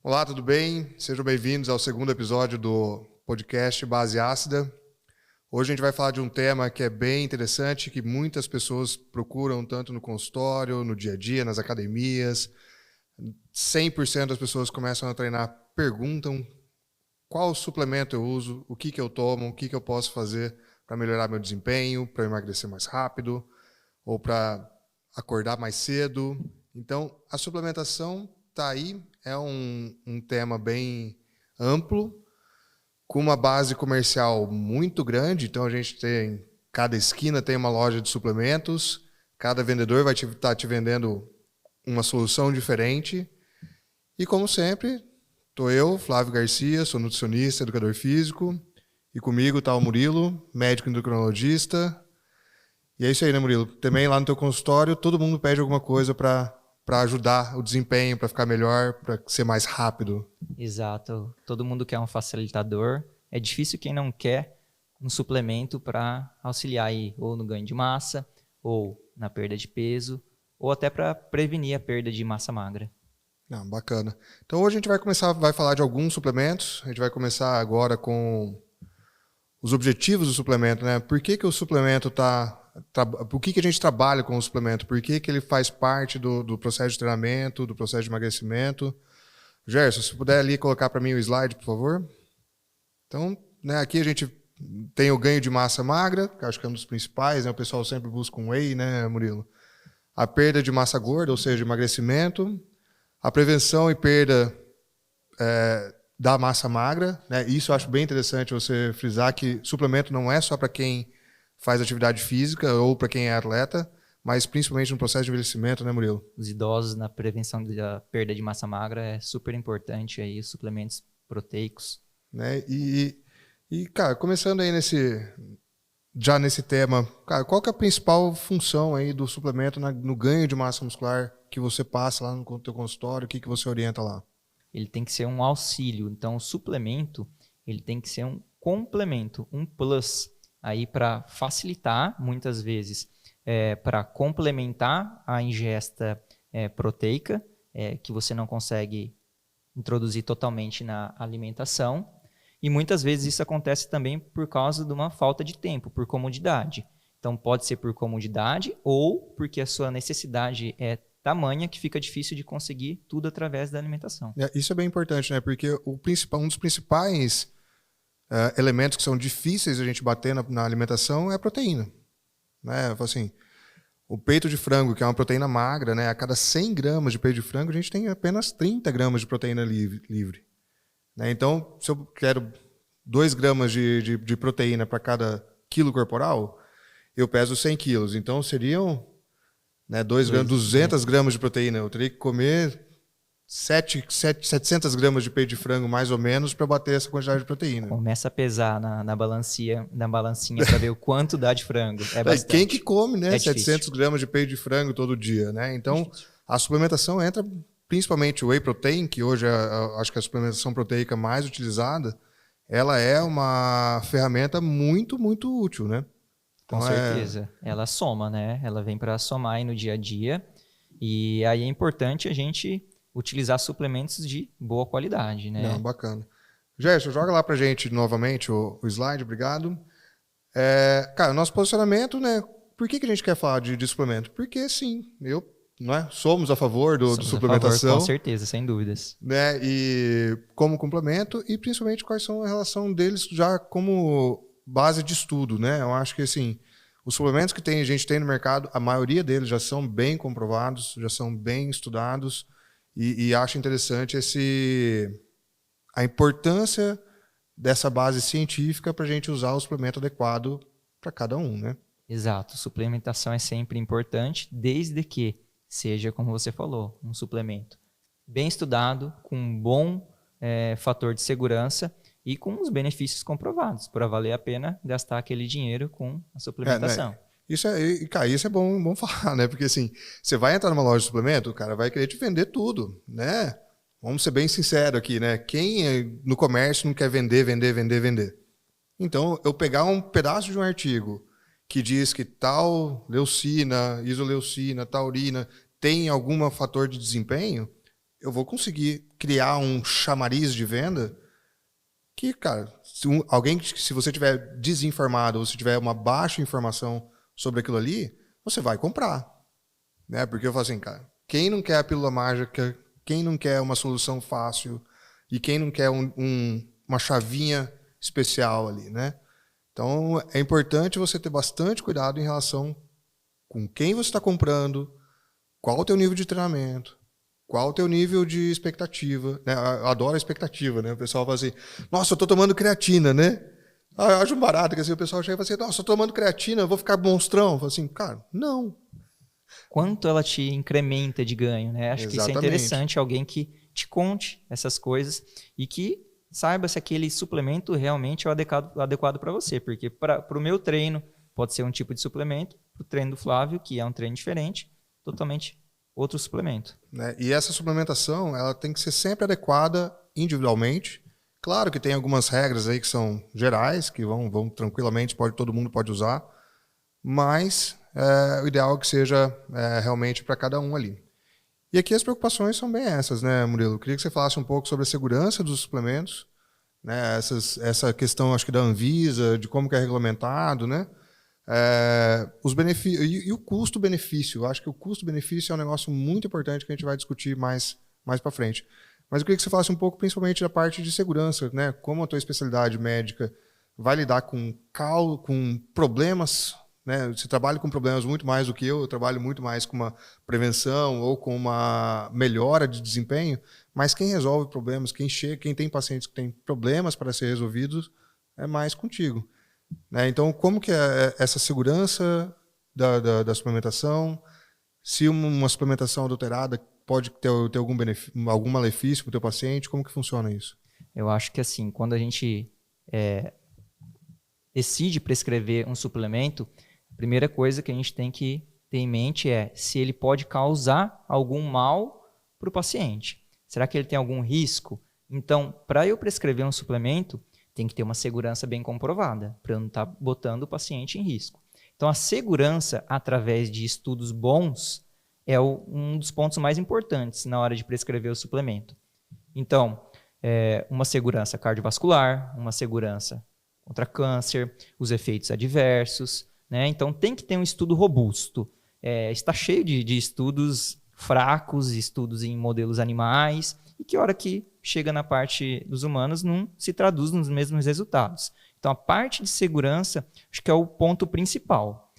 Olá, tudo bem? Sejam bem-vindos ao segundo episódio do podcast Base Ácida. Hoje a gente vai falar de um tema que é bem interessante, que muitas pessoas procuram tanto no consultório, no dia a dia, nas academias. 100% das pessoas começam a treinar, perguntam qual suplemento eu uso, o que eu tomo, o que eu posso fazer para melhorar meu desempenho, para emagrecer mais rápido ou para acordar mais cedo. Então, a suplementação está aí, é um tema bem amplo, com uma base comercial muito grande. Então, a gente tem, cada esquina tem uma loja de suplementos, cada vendedor vai estar te vendendo uma solução diferente. E, como sempre, estou eu, Flávio Garcia, sou nutricionista, educador físico, e comigo está o Murilo, médico endocrinologista. E é isso aí, né, Murilo? Também lá no teu consultório, todo mundo pede alguma coisa para ajudar o desempenho, para ficar melhor, para ser mais rápido. Exato. Todo mundo quer um facilitador. É difícil quem não quer um suplemento para auxiliar aí, ou no ganho de massa, ou na perda de peso, ou até para prevenir a perda de massa magra. Não, bacana. Então hoje a gente vai falar de alguns suplementos. A gente vai começar agora com os objetivos do suplemento, né? Por que o suplemento por que a gente trabalha com o suplemento? Por que ele faz parte do processo de treinamento, do processo de emagrecimento? Gerson, se puder ali colocar para mim o slide, por favor. Então, né, aqui a gente tem o ganho de massa magra, que acho que é um dos principais, né? O pessoal sempre busca um whey, né, Murilo? A perda de massa gorda, ou seja, emagrecimento. A prevenção e perda da massa magra, né? Isso eu acho bem interessante você frisar que suplemento não é só para quem faz atividade física ou para quem é atleta, mas principalmente no processo de envelhecimento, né, Murilo? Os idosos na prevenção da perda de massa magra é super importante aí, os suplementos proteicos. Né? E, cara, começando aí nesse tema, cara, qual que é a principal função aí do suplemento no ganho de massa muscular que você passa lá no teu consultório, o que você orienta lá? Ele tem que ser um auxílio. Então, o suplemento, ele tem que ser um complemento, um plus, aí para facilitar, muitas vezes, para complementar a ingesta proteica, que você não consegue introduzir totalmente na alimentação. E muitas vezes isso acontece também por causa de uma falta de tempo, por comodidade. Então, pode ser por comodidade ou porque a sua necessidade é tamanha que fica difícil de conseguir tudo através da alimentação. Isso é bem importante, né? Porque um dos principais elementos que são difíceis a gente bater na alimentação é a proteína. Né? Assim, o peito de frango, que é uma proteína magra, né? A cada 100 gramas de peito de frango, a gente tem apenas 30 gramas de proteína livre. Né? Então, se eu quero 2 gramas de proteína para cada quilo corporal, eu peso 100 quilos. Então, seriam 200 gramas de proteína. Eu teria que comer 700 gramas de peito de frango, mais ou menos, para bater essa quantidade de proteína. Começa a pesar na balancinha para ver o quanto dá de frango. É bastante. Quem que come, né? 700 difícil. gramas de peito de frango todo dia, né? Então, a suplementação entra, principalmente o whey protein, que hoje acho que é a suplementação proteica mais utilizada, ela é uma ferramenta muito, muito útil, né? Com certeza. Ela soma, né? Ela vem para somar aí no dia a dia. E aí é importante a gente utilizar suplementos de boa qualidade, né? Não, bacana. Gerson, joga lá pra gente novamente o slide, obrigado. Cara, nosso posicionamento, né? Por que a gente quer falar de suplemento? Porque, sim, somos a favor do suplementação. A favor, com certeza, sem dúvidas. Né? E como complemento, e principalmente quais são a relação deles já como base de estudo, né? Eu acho que, assim, os suplementos que a gente tem no mercado, a maioria deles já são bem comprovados, já são bem estudados, e acho interessante a importância dessa base científica para a gente usar o suplemento adequado para cada um, né? Exato. Suplementação é sempre importante, desde que seja, como você falou, um suplemento bem estudado, com um bom fator de segurança e com os benefícios comprovados, para valer a pena gastar aquele dinheiro com a suplementação. Né? Isso é bom falar, né? Porque assim, você vai entrar numa loja de suplemento, o cara vai querer te vender tudo, né? Vamos ser bem sinceros aqui, né? Quem no comércio não quer vender. Então, eu pegar um pedaço de um artigo que diz que tal leucina, isoleucina, taurina tem algum fator de desempenho, eu vou conseguir criar um chamariz de venda que, cara, se você tiver desinformado ou se tiver uma baixa informação sobre aquilo ali, você vai comprar. Né? Porque eu falo assim, cara, quem não quer a pílula mágica, quem não quer uma solução fácil e quem não quer uma chavinha especial ali, né? Então, é importante você ter bastante cuidado em relação com quem você está comprando, qual o teu nível de treinamento, qual o teu nível de expectativa. Né? Eu adoro a expectativa, né? O pessoal fala assim, nossa, eu estou tomando creatina, né? Eu acho barato, que assim, o pessoal chega e fala assim, nossa, eu estou tomando creatina, eu vou ficar monstrão. Eu falo assim, cara, não. Quanto ela te incrementa de ganho, né? Acho que isso é interessante, alguém que te conte essas coisas e que saiba se aquele suplemento realmente é o adequado para você, porque para o meu treino pode ser um tipo de suplemento, para o treino do Flávio, que é um treino diferente, totalmente outro suplemento. Né? E essa suplementação ela tem que ser sempre adequada individualmente. Claro que tem algumas regras aí que são gerais, que vão tranquilamente, todo mundo pode usar, mas o ideal é que seja realmente para cada um ali. E aqui as preocupações são bem essas, né, Murilo? Eu queria que você falasse um pouco sobre a segurança dos suplementos, né? Essa questão, acho que da Anvisa, de como que é regulamentado, né? Os benefícios e o custo-benefício. Eu acho que o custo-benefício é um negócio muito importante que a gente vai discutir mais para frente. Mas eu queria que você falasse um pouco, principalmente, da parte de segurança, né? Como a tua especialidade médica vai lidar com problemas. Né? Você trabalha com problemas muito mais do que eu trabalho muito mais com uma prevenção ou com uma melhora de desempenho, mas quem resolve problemas, quem tem pacientes que têm problemas para ser resolvidos, é mais contigo. Né? Então, como que é essa segurança da suplementação? Se uma suplementação adulterada pode ter algum malefício para o teu paciente, como que funciona isso? Eu acho que assim, quando a gente decide prescrever um suplemento, a primeira coisa que a gente tem que ter em mente é se ele pode causar algum mal para o paciente. Será que ele tem algum risco? Então, para eu prescrever um suplemento, tem que ter uma segurança bem comprovada, para eu não estar botando o paciente em risco. Então, a segurança, através de estudos bons, é um dos pontos mais importantes na hora de prescrever o suplemento. Então, uma segurança cardiovascular, uma segurança contra câncer, os efeitos adversos, né? Então, tem que ter um estudo robusto. Está cheio de estudos fracos, estudos em modelos animais, e que hora que chega na parte dos humanos não se traduz nos mesmos resultados. Então, a parte de segurança, acho que é o ponto principal.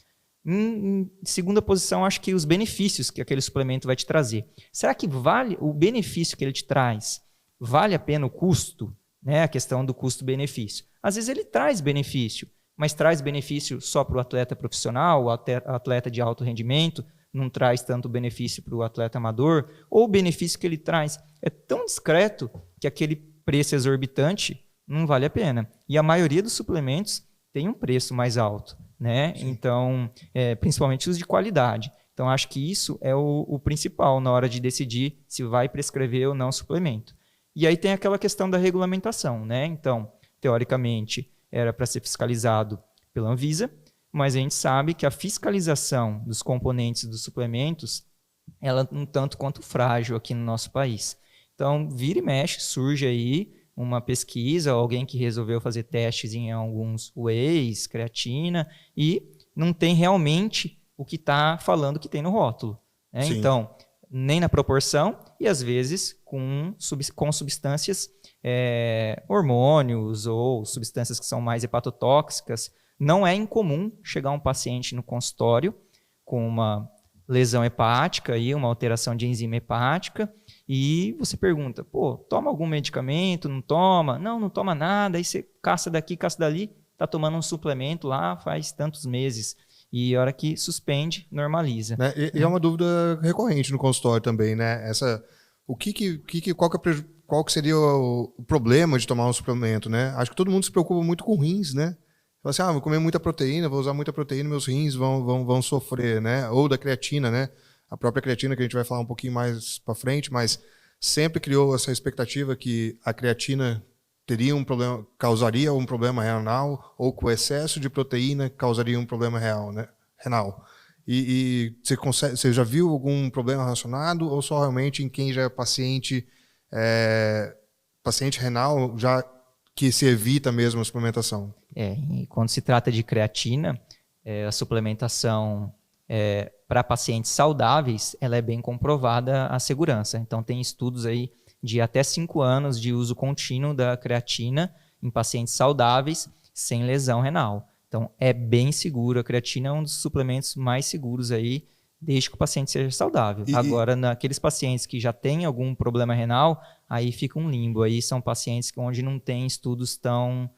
Em segunda posição, acho que os benefícios que aquele suplemento vai te trazer. Será que vale o benefício que ele te traz? Vale a pena o custo? Né? A questão do custo-benefício. Às vezes ele traz benefício, mas traz benefício só para o atleta profissional, o atleta de alto rendimento, não traz tanto benefício para o atleta amador, ou o benefício que ele traz é tão discreto que aquele preço exorbitante não vale a pena. E a maioria dos suplementos tem um preço mais alto, né? Então, principalmente os de qualidade. Então, acho que isso é o principal na hora de decidir se vai prescrever ou não suplemento. E aí tem aquela questão da regulamentação, né? Então, teoricamente, era para ser fiscalizado pela Anvisa, mas a gente sabe que a fiscalização dos componentes dos suplementos ela é um tanto quanto frágil aqui no nosso país. Então, vira e mexe, surge aí uma pesquisa, alguém que resolveu fazer testes em alguns wheys, creatina, e não tem realmente o que está falando que tem no rótulo. Né? Então, nem na proporção e, às vezes, com substâncias, hormônios ou substâncias que são mais hepatotóxicas. Não é incomum chegar um paciente no consultório com uma lesão hepática, e uma alteração de enzima hepática, e você pergunta, toma algum medicamento? Não toma? Não toma nada. Aí você caça daqui, caça dali, está tomando um suplemento lá faz tantos meses. E a hora que suspende, normaliza. Né? E é uma dúvida recorrente no consultório também, né? Qual que seria o problema de tomar um suplemento, né? Acho que todo mundo se preocupa muito com rins, né? Fala assim, vou comer muita proteína, vou usar muita proteína, meus rins vão sofrer, né? Ou da creatina, né? A própria creatina, que a gente vai falar um pouquinho mais para frente, mas sempre criou essa expectativa que a creatina causaria um problema renal, ou que o excesso de proteína causaria um problema renal. E você já viu algum problema relacionado ou só realmente em quem já é paciente renal, já que se evita mesmo a suplementação? E quando se trata de creatina, a suplementação para pacientes saudáveis, ela é bem comprovada a segurança. Então, tem estudos aí de até 5 anos de uso contínuo da creatina em pacientes saudáveis sem lesão renal. Então, é bem seguro. A creatina é um dos suplementos mais seguros aí, desde que o paciente seja saudável. Agora, naqueles pacientes que já têm algum problema renal, aí fica um limbo. Aí são pacientes onde não tem estudos tão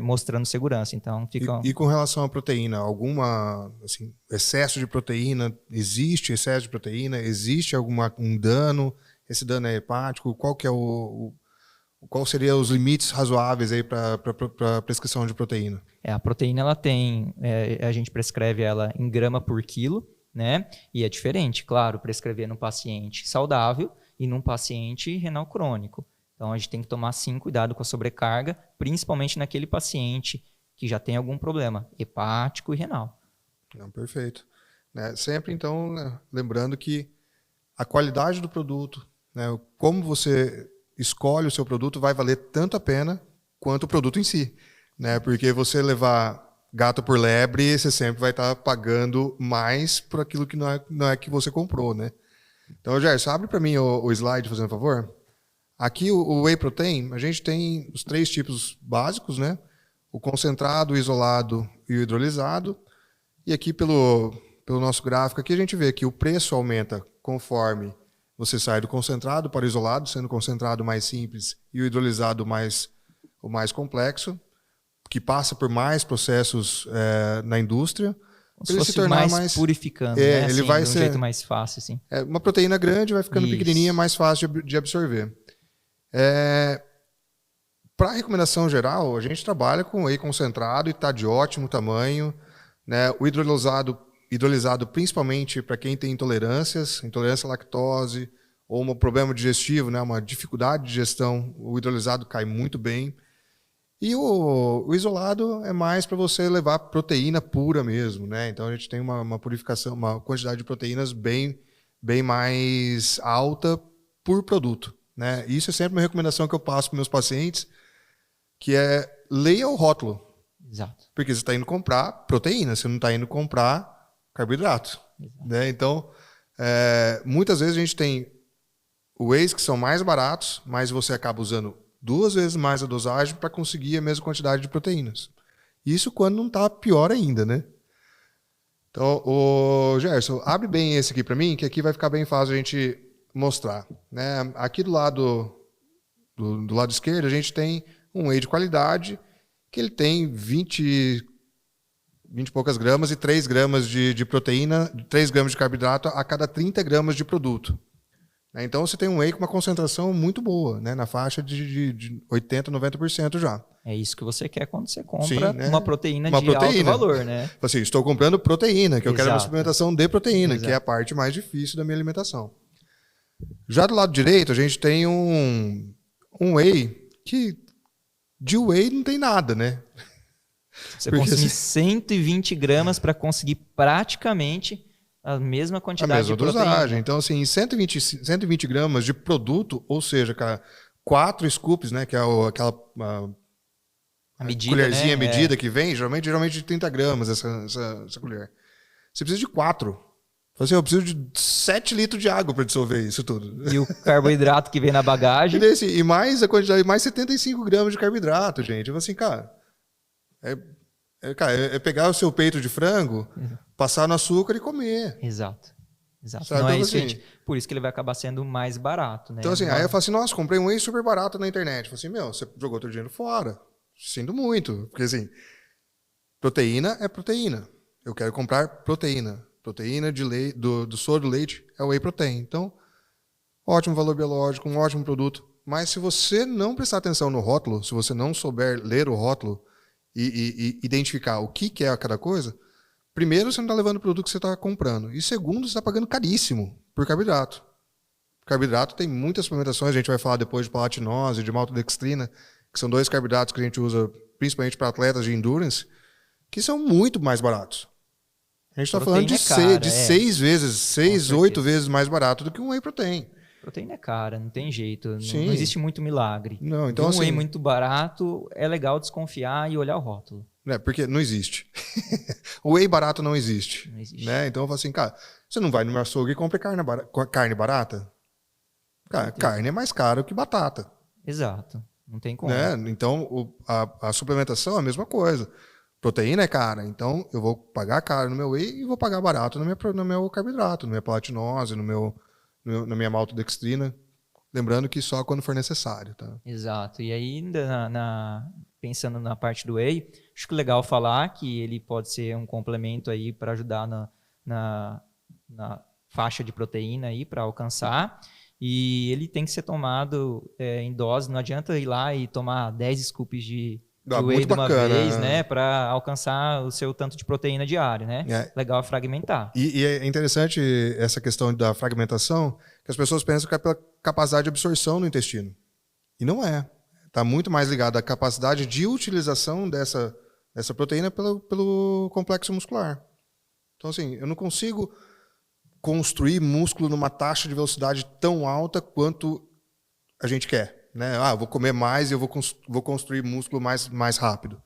mostrando segurança. Então, fica... E com relação à proteína, excesso de proteína, existe excesso de proteína? Existe um dano? Esse dano é hepático? Qual seriam os limites razoáveis aí para prescrição de proteína? A proteína, ela tem, a gente prescreve ela em grama por quilo, né? E é diferente, claro, prescrever num paciente saudável e num paciente renal crônico. Então, a gente tem que tomar, sim, cuidado com a sobrecarga, principalmente naquele paciente que já tem algum problema hepático e renal. Não, perfeito. Sempre, então, lembrando que a qualidade do produto, como você escolhe o seu produto, vai valer tanto a pena quanto o produto em si. Porque você levar gato por lebre, você sempre vai estar pagando mais por aquilo que não é que você comprou. Então, Gerson, abre para mim o slide, fazendo um favor. Aqui, o Whey Protein, a gente tem os 3 tipos básicos, o concentrado, o isolado e o hidrolisado. E aqui, pelo nosso gráfico, aqui a gente vê que o preço aumenta conforme você sai do concentrado para o isolado, sendo o concentrado mais simples e o hidrolisado o mais complexo, que passa por mais processos na indústria. Se ele se tornar mais purificando, ele vai de um ser jeito mais fácil. Assim. Uma proteína grande vai ficando pequenininha, mais fácil de absorver. Para recomendação geral, a gente trabalha com whey concentrado e está de ótimo tamanho. O hidrolisado principalmente para quem tem intolerância à lactose ou um problema digestivo, uma dificuldade de digestão, o hidrolisado cai muito bem. E o isolado é mais para você levar proteína pura mesmo. Então a gente tem uma purificação, uma quantidade de proteínas bem mais alta por produto. Isso é sempre uma recomendação que eu passo para meus pacientes, que é leia o rótulo. Exato. Porque você está indo comprar proteína, você não está indo comprar carboidrato. Então, muitas vezes a gente tem wheys que são mais baratos, mas você acaba usando 2 vezes mais a dosagem para conseguir a mesma quantidade de proteínas. Isso quando não está pior ainda, Então, Gerson, abre bem esse aqui para mim, que aqui vai ficar bem fácil a gente mostrar. Aqui do lado esquerdo, a gente tem um whey de qualidade, que ele tem 20 e poucas gramas e 3 gramas de proteína, 3 gramas de carboidrato a cada 30 gramas de produto. Então, você tem um whey com uma concentração muito boa, na faixa de 80%, 90% já. É isso que você quer quando você compra uma proteína de alto valor, Assim, estou comprando proteína, que eu quero uma suplementação de proteína, Exato. que é a parte mais difícil da minha alimentação. Já do lado direito, a gente tem um whey que de whey não tem nada, Você consumir 120 gramas para conseguir praticamente a mesma quantidade de proteína. Dosagem. Então, assim, 120 gramas de produto, ou seja, 4 scoops, que é aquela medida, colherzinha medida que vem, geralmente de 30 gramas essa colher. Você precisa de 4. Assim, eu preciso de 7 litros de água para dissolver isso tudo. E o carboidrato que vem na bagagem. E mais a quantidade, mais 75 gramas de carboidrato, gente. Eu falei assim, cara, é pegar o seu peito de frango, passar no açúcar e comer. Exato. Sabe? Não então, é isso, assim, gente. Por isso que ele vai acabar sendo mais barato, Então, assim, aí eu falo assim, nossa, comprei um whey super barato na internet. Eu falei assim, você jogou teu dinheiro fora. Sinto muito. Porque, assim, proteína é proteína. Eu quero comprar proteína. Proteína de leite, do soro do leite é o whey protein. Então, ótimo valor biológico, um ótimo produto. Mas se você não prestar atenção no rótulo, se você não souber ler o rótulo e identificar o que é cada coisa, primeiro, você não está levando o produto que você está comprando. E segundo, você está pagando caríssimo por carboidrato. Carboidrato tem muitas suplementações, a gente vai falar depois de palatinose, de maltodextrina, que são 2 carboidratos que a gente usa principalmente para atletas de endurance, que são muito mais baratos. A gente está falando de, cara, de 6, 8 vezes mais barato do que um whey protein. Proteína é cara, não tem jeito. Não Sim. existe muito milagre. Não, então, um whey muito barato, é legal desconfiar e olhar o rótulo. Porque não existe. O whey barato não existe. Não existe. Né? Então eu falo assim, cara, você não vai no meu açougue e compra carne barata? Cara, carne é mais caro que batata. Exato. Não tem como. Né? Então a suplementação é a mesma coisa. Proteína é cara, então eu vou pagar caro no meu whey e vou pagar barato no meu carboidrato, na minha palatinose, na minha maltodextrina. Lembrando que só quando for necessário. Tá? Exato. E aí, ainda pensando na parte do whey, acho que é legal falar que ele pode ser um complemento aí para ajudar na faixa de proteína aí para alcançar. E ele tem que ser tomado em dose. Não adianta ir lá e tomar 10 scoops de whey de uma vez, né? Para alcançar o seu tanto de proteína diário, né? Legal fragmentar. E é interessante essa questão da fragmentação, que as pessoas pensam que é pela capacidade de absorção no intestino. E não é. Está muito mais ligado à capacidade de utilização dessa proteína pelo complexo muscular. Então, assim, eu não consigo construir músculo numa taxa de velocidade tão alta quanto a gente quer. Né? Eu vou comer mais e eu vou construir músculo mais rápido.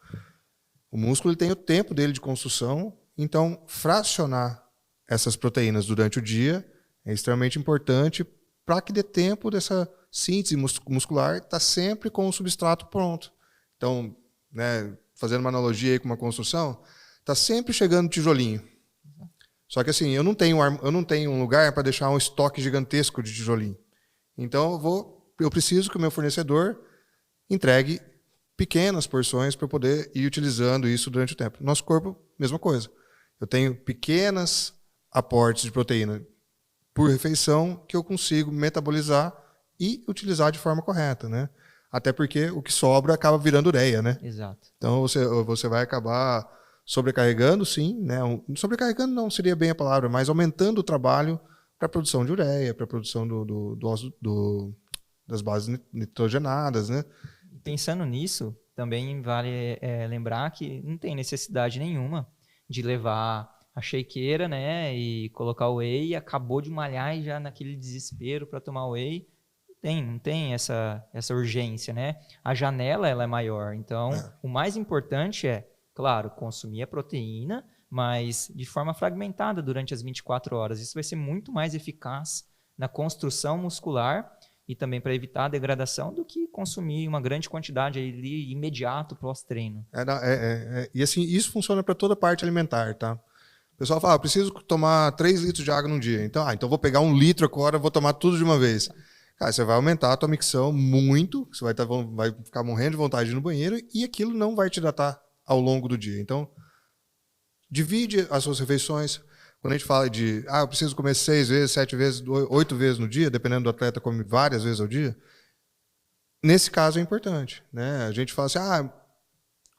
O músculo ele tem o tempo dele de construção, então fracionar essas proteínas durante o dia é extremamente importante para que dê tempo dessa síntese muscular estar sempre com o substrato pronto. Então, né, fazendo uma analogia aí com uma construção, está sempre chegando tijolinho. Só que assim, eu não tenho um lugar para deixar um estoque gigantesco de tijolinho. Então eu preciso que o meu fornecedor entregue pequenas porções para eu poder ir utilizando isso durante o tempo. Nosso corpo, mesma coisa. Eu tenho pequenos aportes de proteína por refeição que eu consigo metabolizar e utilizar de forma correta, né? Até porque o que sobra acaba virando ureia, né? Exato. Então você vai acabar sobrecarregando, sim, né? Sobrecarregando não seria bem a palavra, mas aumentando o trabalho para a produção de ureia, para a produção das bases nitrogenadas, né? Pensando nisso, também vale lembrar que não tem necessidade nenhuma de levar a shakeira, né, e colocar o whey e acabou de malhar e já naquele desespero para tomar o whey. Não tem essa urgência, né? A janela ela é maior, então o mais importante é, claro, consumir a proteína, mas de forma fragmentada durante as 24 horas. Isso vai ser muito mais eficaz na construção muscular e também para evitar a degradação do que consumir uma grande quantidade ali imediato pós-treino. E assim, isso funciona para toda a parte alimentar, tá? O pessoal fala, preciso tomar 3 litros de água num dia. Então vou pegar 1 litro agora, vou tomar tudo de uma vez. Cara, você vai aumentar a tua micção muito, você vai ficar morrendo de vontade de ir no banheiro e aquilo não vai te hidratar ao longo do dia. Então, divide as suas refeições. Quando a gente fala de, eu preciso comer 6 vezes, 7 vezes, 8 vezes no dia, dependendo do atleta, come várias vezes ao dia, nesse caso é importante. Né? A gente fala assim,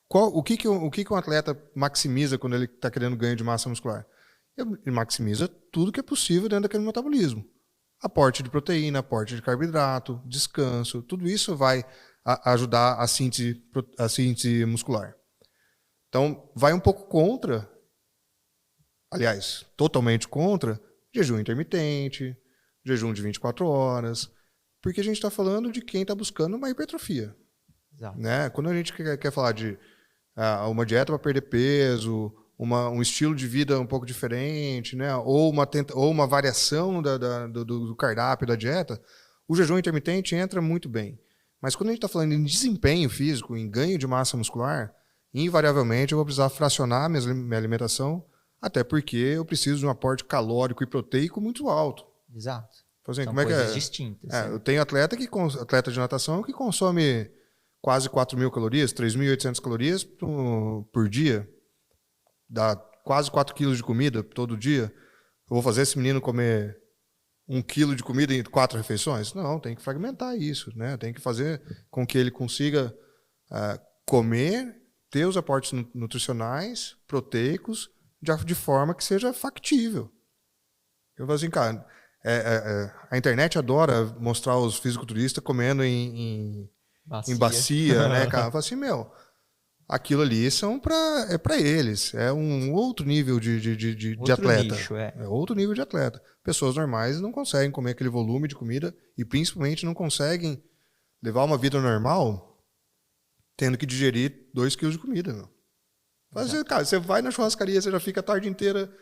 o que um atleta maximiza quando ele está querendo ganho de massa muscular? Ele maximiza tudo que é possível dentro daquele metabolismo. Aporte de proteína, aporte de carboidrato, descanso, tudo isso vai ajudar a síntese muscular. Então, vai um pouco contra, aliás, totalmente contra, jejum intermitente, jejum de 24 horas, porque a gente está falando de quem está buscando uma hipertrofia. Exato. Né? Quando a gente quer falar de uma dieta para perder peso, um estilo de vida um pouco diferente, né? ou uma variação do cardápio da dieta, o jejum intermitente entra muito bem. Mas quando a gente está falando em desempenho físico, em ganho de massa muscular, invariavelmente eu vou precisar fracionar minha alimentação, até porque eu preciso de um aporte calórico e proteico muito alto. Exato. Então, assim, são como coisas distintas. Eu tenho atleta de natação que consome quase 4.000 calorias, 3.800 calorias por dia. Dá quase 4 quilos de comida todo dia. Eu vou fazer esse menino comer 1 quilo de comida em 4 refeições? Não, tem que fragmentar isso. Né? Tem que fazer com que ele consiga comer, ter os aportes nutricionais, proteicos, de forma que seja factível. Eu falo assim, cara, a internet adora mostrar os fisiculturistas comendo em bacia, né, cara? Eu falo assim, aquilo ali é para eles. É um outro nível de Outro atleta. nicho, É outro nível de atleta. Pessoas normais não conseguem comer aquele volume de comida e principalmente não conseguem levar uma vida normal tendo que digerir 2 quilos de comida. Meu. Cara, você vai na churrascaria, você já fica a tarde inteira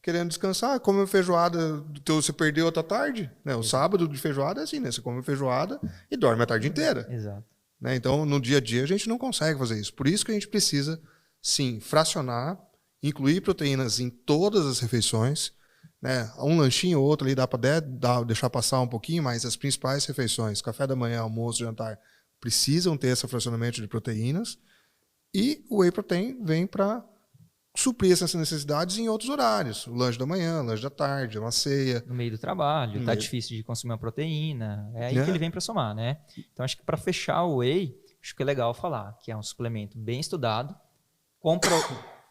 querendo descansar, come uma feijoada, você perdeu outra tarde. Né? O sábado de feijoada é assim, né? Você come feijoada e dorme a tarde inteira. Exato. Né? Então, no dia a dia, a gente não consegue fazer isso. Por isso que a gente precisa, sim, fracionar, incluir proteínas em todas as refeições. Né? Um lanchinho ou outro ali dá para deixar passar um pouquinho, mas as principais refeições, café da manhã, almoço, jantar, precisam ter esse fracionamento de proteínas. E o whey protein vem para suprir essas necessidades em outros horários. O lanche da manhã, o lanche da tarde, uma ceia. No meio do trabalho, tá difícil de consumir uma proteína. É aí que ele vem para somar, né? Então, acho que para fechar o whey, acho que é legal falar que é um suplemento bem estudado. Compra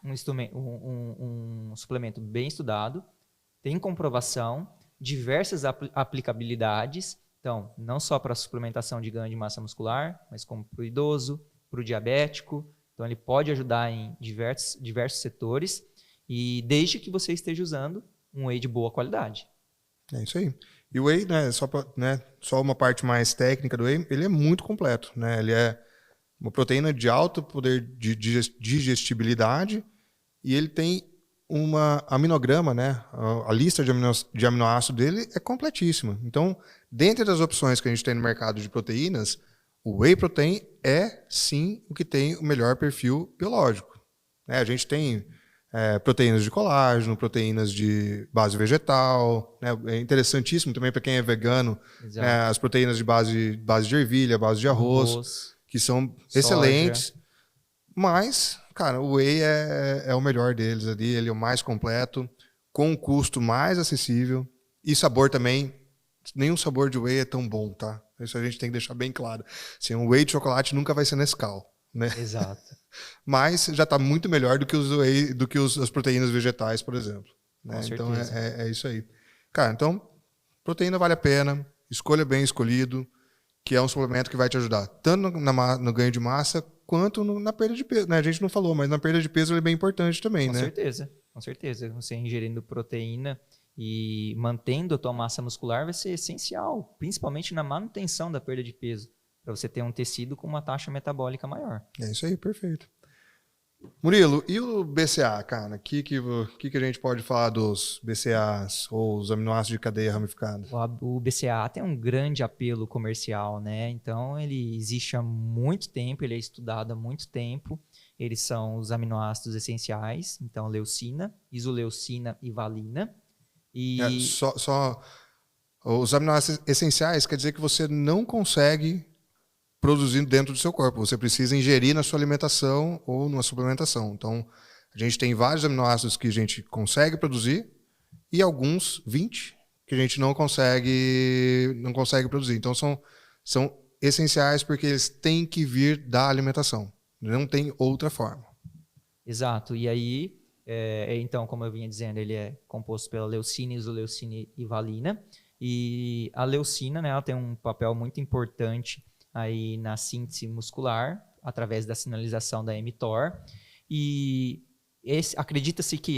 um suplemento bem estudado, tem comprovação, diversas aplicabilidades. Então, não só para suplementação de ganho de massa muscular, mas como para o idoso, para o diabético. Então, ele pode ajudar em diversos setores, e desde que você esteja usando um whey de boa qualidade. É isso aí. E o whey, né, só uma parte mais técnica do whey, ele é muito completo. Né? Ele é uma proteína de alto poder de digestibilidade e ele tem uma aminograma, né? A lista de aminoácidos dele é completíssima. Então, dentre das opções que a gente tem no mercado de proteínas, o whey protein é, sim, o que tem o melhor perfil biológico. Né? A gente tem proteínas de colágeno, proteínas de base vegetal. Né? É interessantíssimo também para quem é vegano, as proteínas de base de ervilha, base de arroz, que são excelentes. Mas, cara, o whey é o melhor deles ali, ele é o mais completo, com um custo mais acessível e sabor também. Nenhum sabor de whey é tão bom, tá? Isso a gente tem que deixar bem claro. Assim, um whey de chocolate nunca vai ser Nescau, né? Exato. Mas já está muito melhor do que as proteínas vegetais, por exemplo. Né? Então é isso aí. Cara, então, proteína vale a pena, escolha bem escolhido, que é um suplemento que vai te ajudar tanto no ganho de massa quanto na perda de peso. Né? A gente não falou, mas na perda de peso ele é bem importante também, com né? Com certeza. Você ingerindo proteína e mantendo a tua massa muscular vai ser essencial, principalmente na manutenção da perda de peso, para você ter um tecido com uma taxa metabólica maior. É isso aí, perfeito. Murilo, e o BCA, cara? O que a gente pode falar dos BCAs ou os aminoácidos de cadeia ramificada? O BCA tem um grande apelo comercial, né? Então, ele existe há muito tempo, ele é estudado há muito tempo. Eles são os aminoácidos essenciais, então leucina, isoleucina e valina. E só os aminoácidos essenciais quer dizer que você não consegue produzir dentro do seu corpo. Você precisa ingerir na sua alimentação ou numa suplementação. Então, a gente tem vários aminoácidos que a gente consegue produzir e alguns, 20, que a gente não consegue produzir. Então, são essenciais porque eles têm que vir da alimentação. Não tem outra forma. Exato. E aí, então, como eu vinha dizendo, ele é composto pela leucina, isoleucina e valina. E a leucina, né, ela tem um papel muito importante aí na síntese muscular, através da sinalização da mTOR. E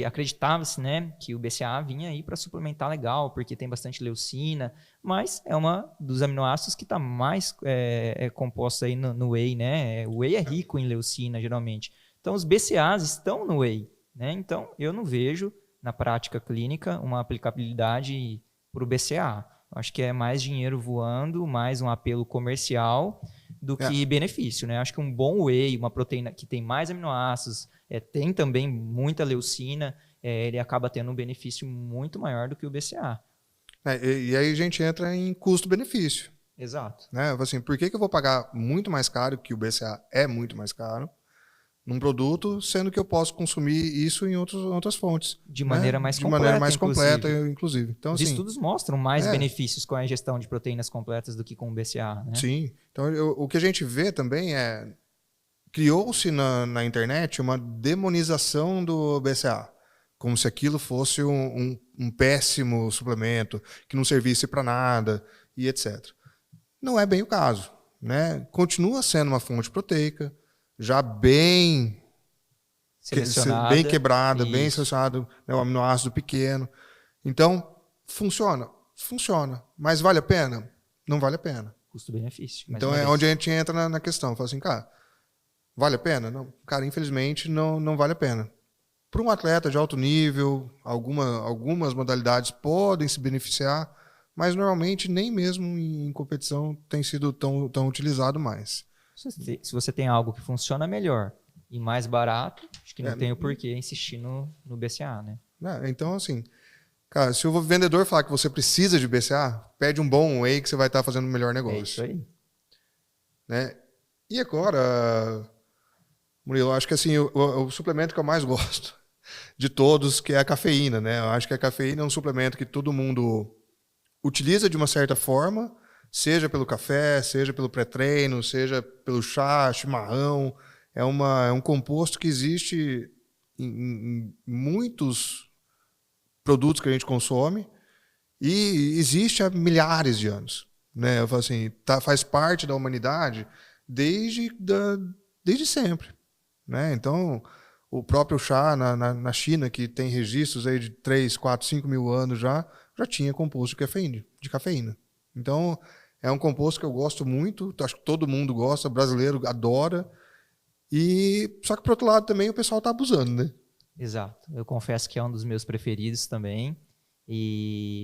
acreditava-se, né, que o BCA vinha aí para suplementar legal, porque tem bastante leucina, mas é uma dos aminoácidos que está mais composto aí no whey, né? O whey é rico em leucina, geralmente. Então, os BCAs estão no whey, né? Então, eu não vejo, na prática clínica, uma aplicabilidade para o BCA. Acho que é mais dinheiro voando, mais um apelo comercial do que benefício, né? Acho que um bom whey, uma proteína que tem mais aminoácidos, tem também muita leucina, ele acaba tendo um benefício muito maior do que o BCA. E aí a gente entra em custo-benefício. Exato. Né? Assim, por que eu vou pagar muito mais caro, que o BCA é muito mais caro, num produto, sendo que eu posso consumir isso em outras fontes. De maneira mais completa. De maneira mais completa, inclusive. Então, os estudos mostram mais benefícios com a ingestão de proteínas completas do que com o BCA. Né? Sim. Então, o que a gente vê também é... Criou-se na internet uma demonização do BCA. Como se aquilo fosse um péssimo suplemento, que não servisse para nada, e etc. Não é bem o caso. Né? Continua sendo uma fonte proteica. já bem quebrada, Isso. bem selecionado, né, o aminoácido pequeno. Então, funciona. Mas vale a pena? Não vale a pena. Custo-benefício. Então é onde a gente entra na questão. Fala assim, cara, vale a pena? Não, cara, infelizmente não vale a pena. Para um atleta de alto nível, algumas modalidades podem se beneficiar, mas normalmente nem mesmo em competição tem sido tão utilizado mais. Se você tem algo que funciona melhor e mais barato, acho que não tem o porquê insistir no BCA, né? Então, assim, cara, se o vendedor falar que você precisa de BCA, pede um bom whey que você vai estar fazendo o melhor negócio. É isso aí. Né? E agora, Murilo, eu acho que assim, o suplemento que eu mais gosto de todos, que é a cafeína, né? Eu acho que a cafeína é um suplemento que todo mundo utiliza de uma certa forma, seja pelo café, seja pelo pré-treino, seja pelo chá, chimarrão. É um composto que existe em muitos produtos que a gente consome e existe há milhares de anos. Né? Eu falo assim, faz parte da humanidade desde sempre. Né? Então, o próprio chá na China, que tem registros aí de 3, 4, 5 mil anos já tinha composto de cafeína. Então, é um composto que eu gosto muito, acho que todo mundo gosta, brasileiro adora. Só que, por outro lado, também o pessoal está abusando, né? Exato. Eu confesso que é um dos meus preferidos também.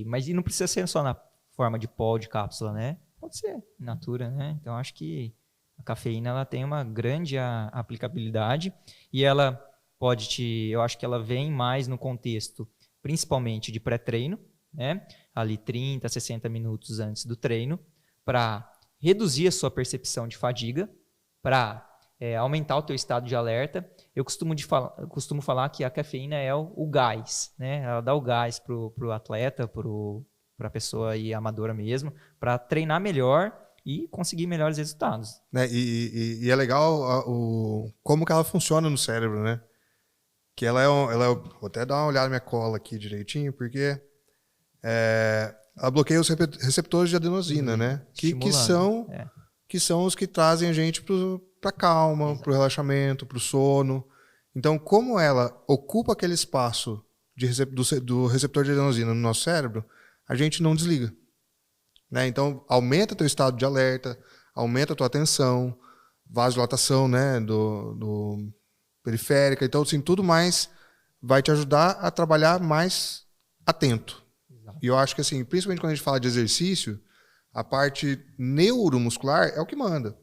Mas não precisa ser só na forma de pó ou de cápsula, né? Pode ser in natura, né? Então, acho que a cafeína ela tem uma grande aplicabilidade e ela eu acho que ela vem mais no contexto, principalmente de pré-treino, né? Ali 30, 60 minutos antes do treino, para reduzir a sua percepção de fadiga, para aumentar o teu estado de alerta. Eu costumo falar que a cafeína é o gás, né? Ela dá o gás pro atleta, para a pessoa aí amadora mesmo, para treinar melhor e conseguir melhores resultados. Né? E é legal como que ela funciona no cérebro, né? Que vou até dar uma olhada na minha cola aqui direitinho, porque ela bloqueia os receptores de adenosina, né? Que são os que trazem a gente para calma, para o relaxamento, para o sono. Então, como ela ocupa aquele espaço do receptor de adenosina no nosso cérebro, a gente não desliga. Né? Então, aumenta teu estado de alerta, aumenta a tua atenção, vasodilatação, né, do periférica. Então, assim, tudo mais vai te ajudar a trabalhar mais atento. Exato. E eu acho que, assim, principalmente quando a gente fala de exercício, a parte neuromuscular é o que manda.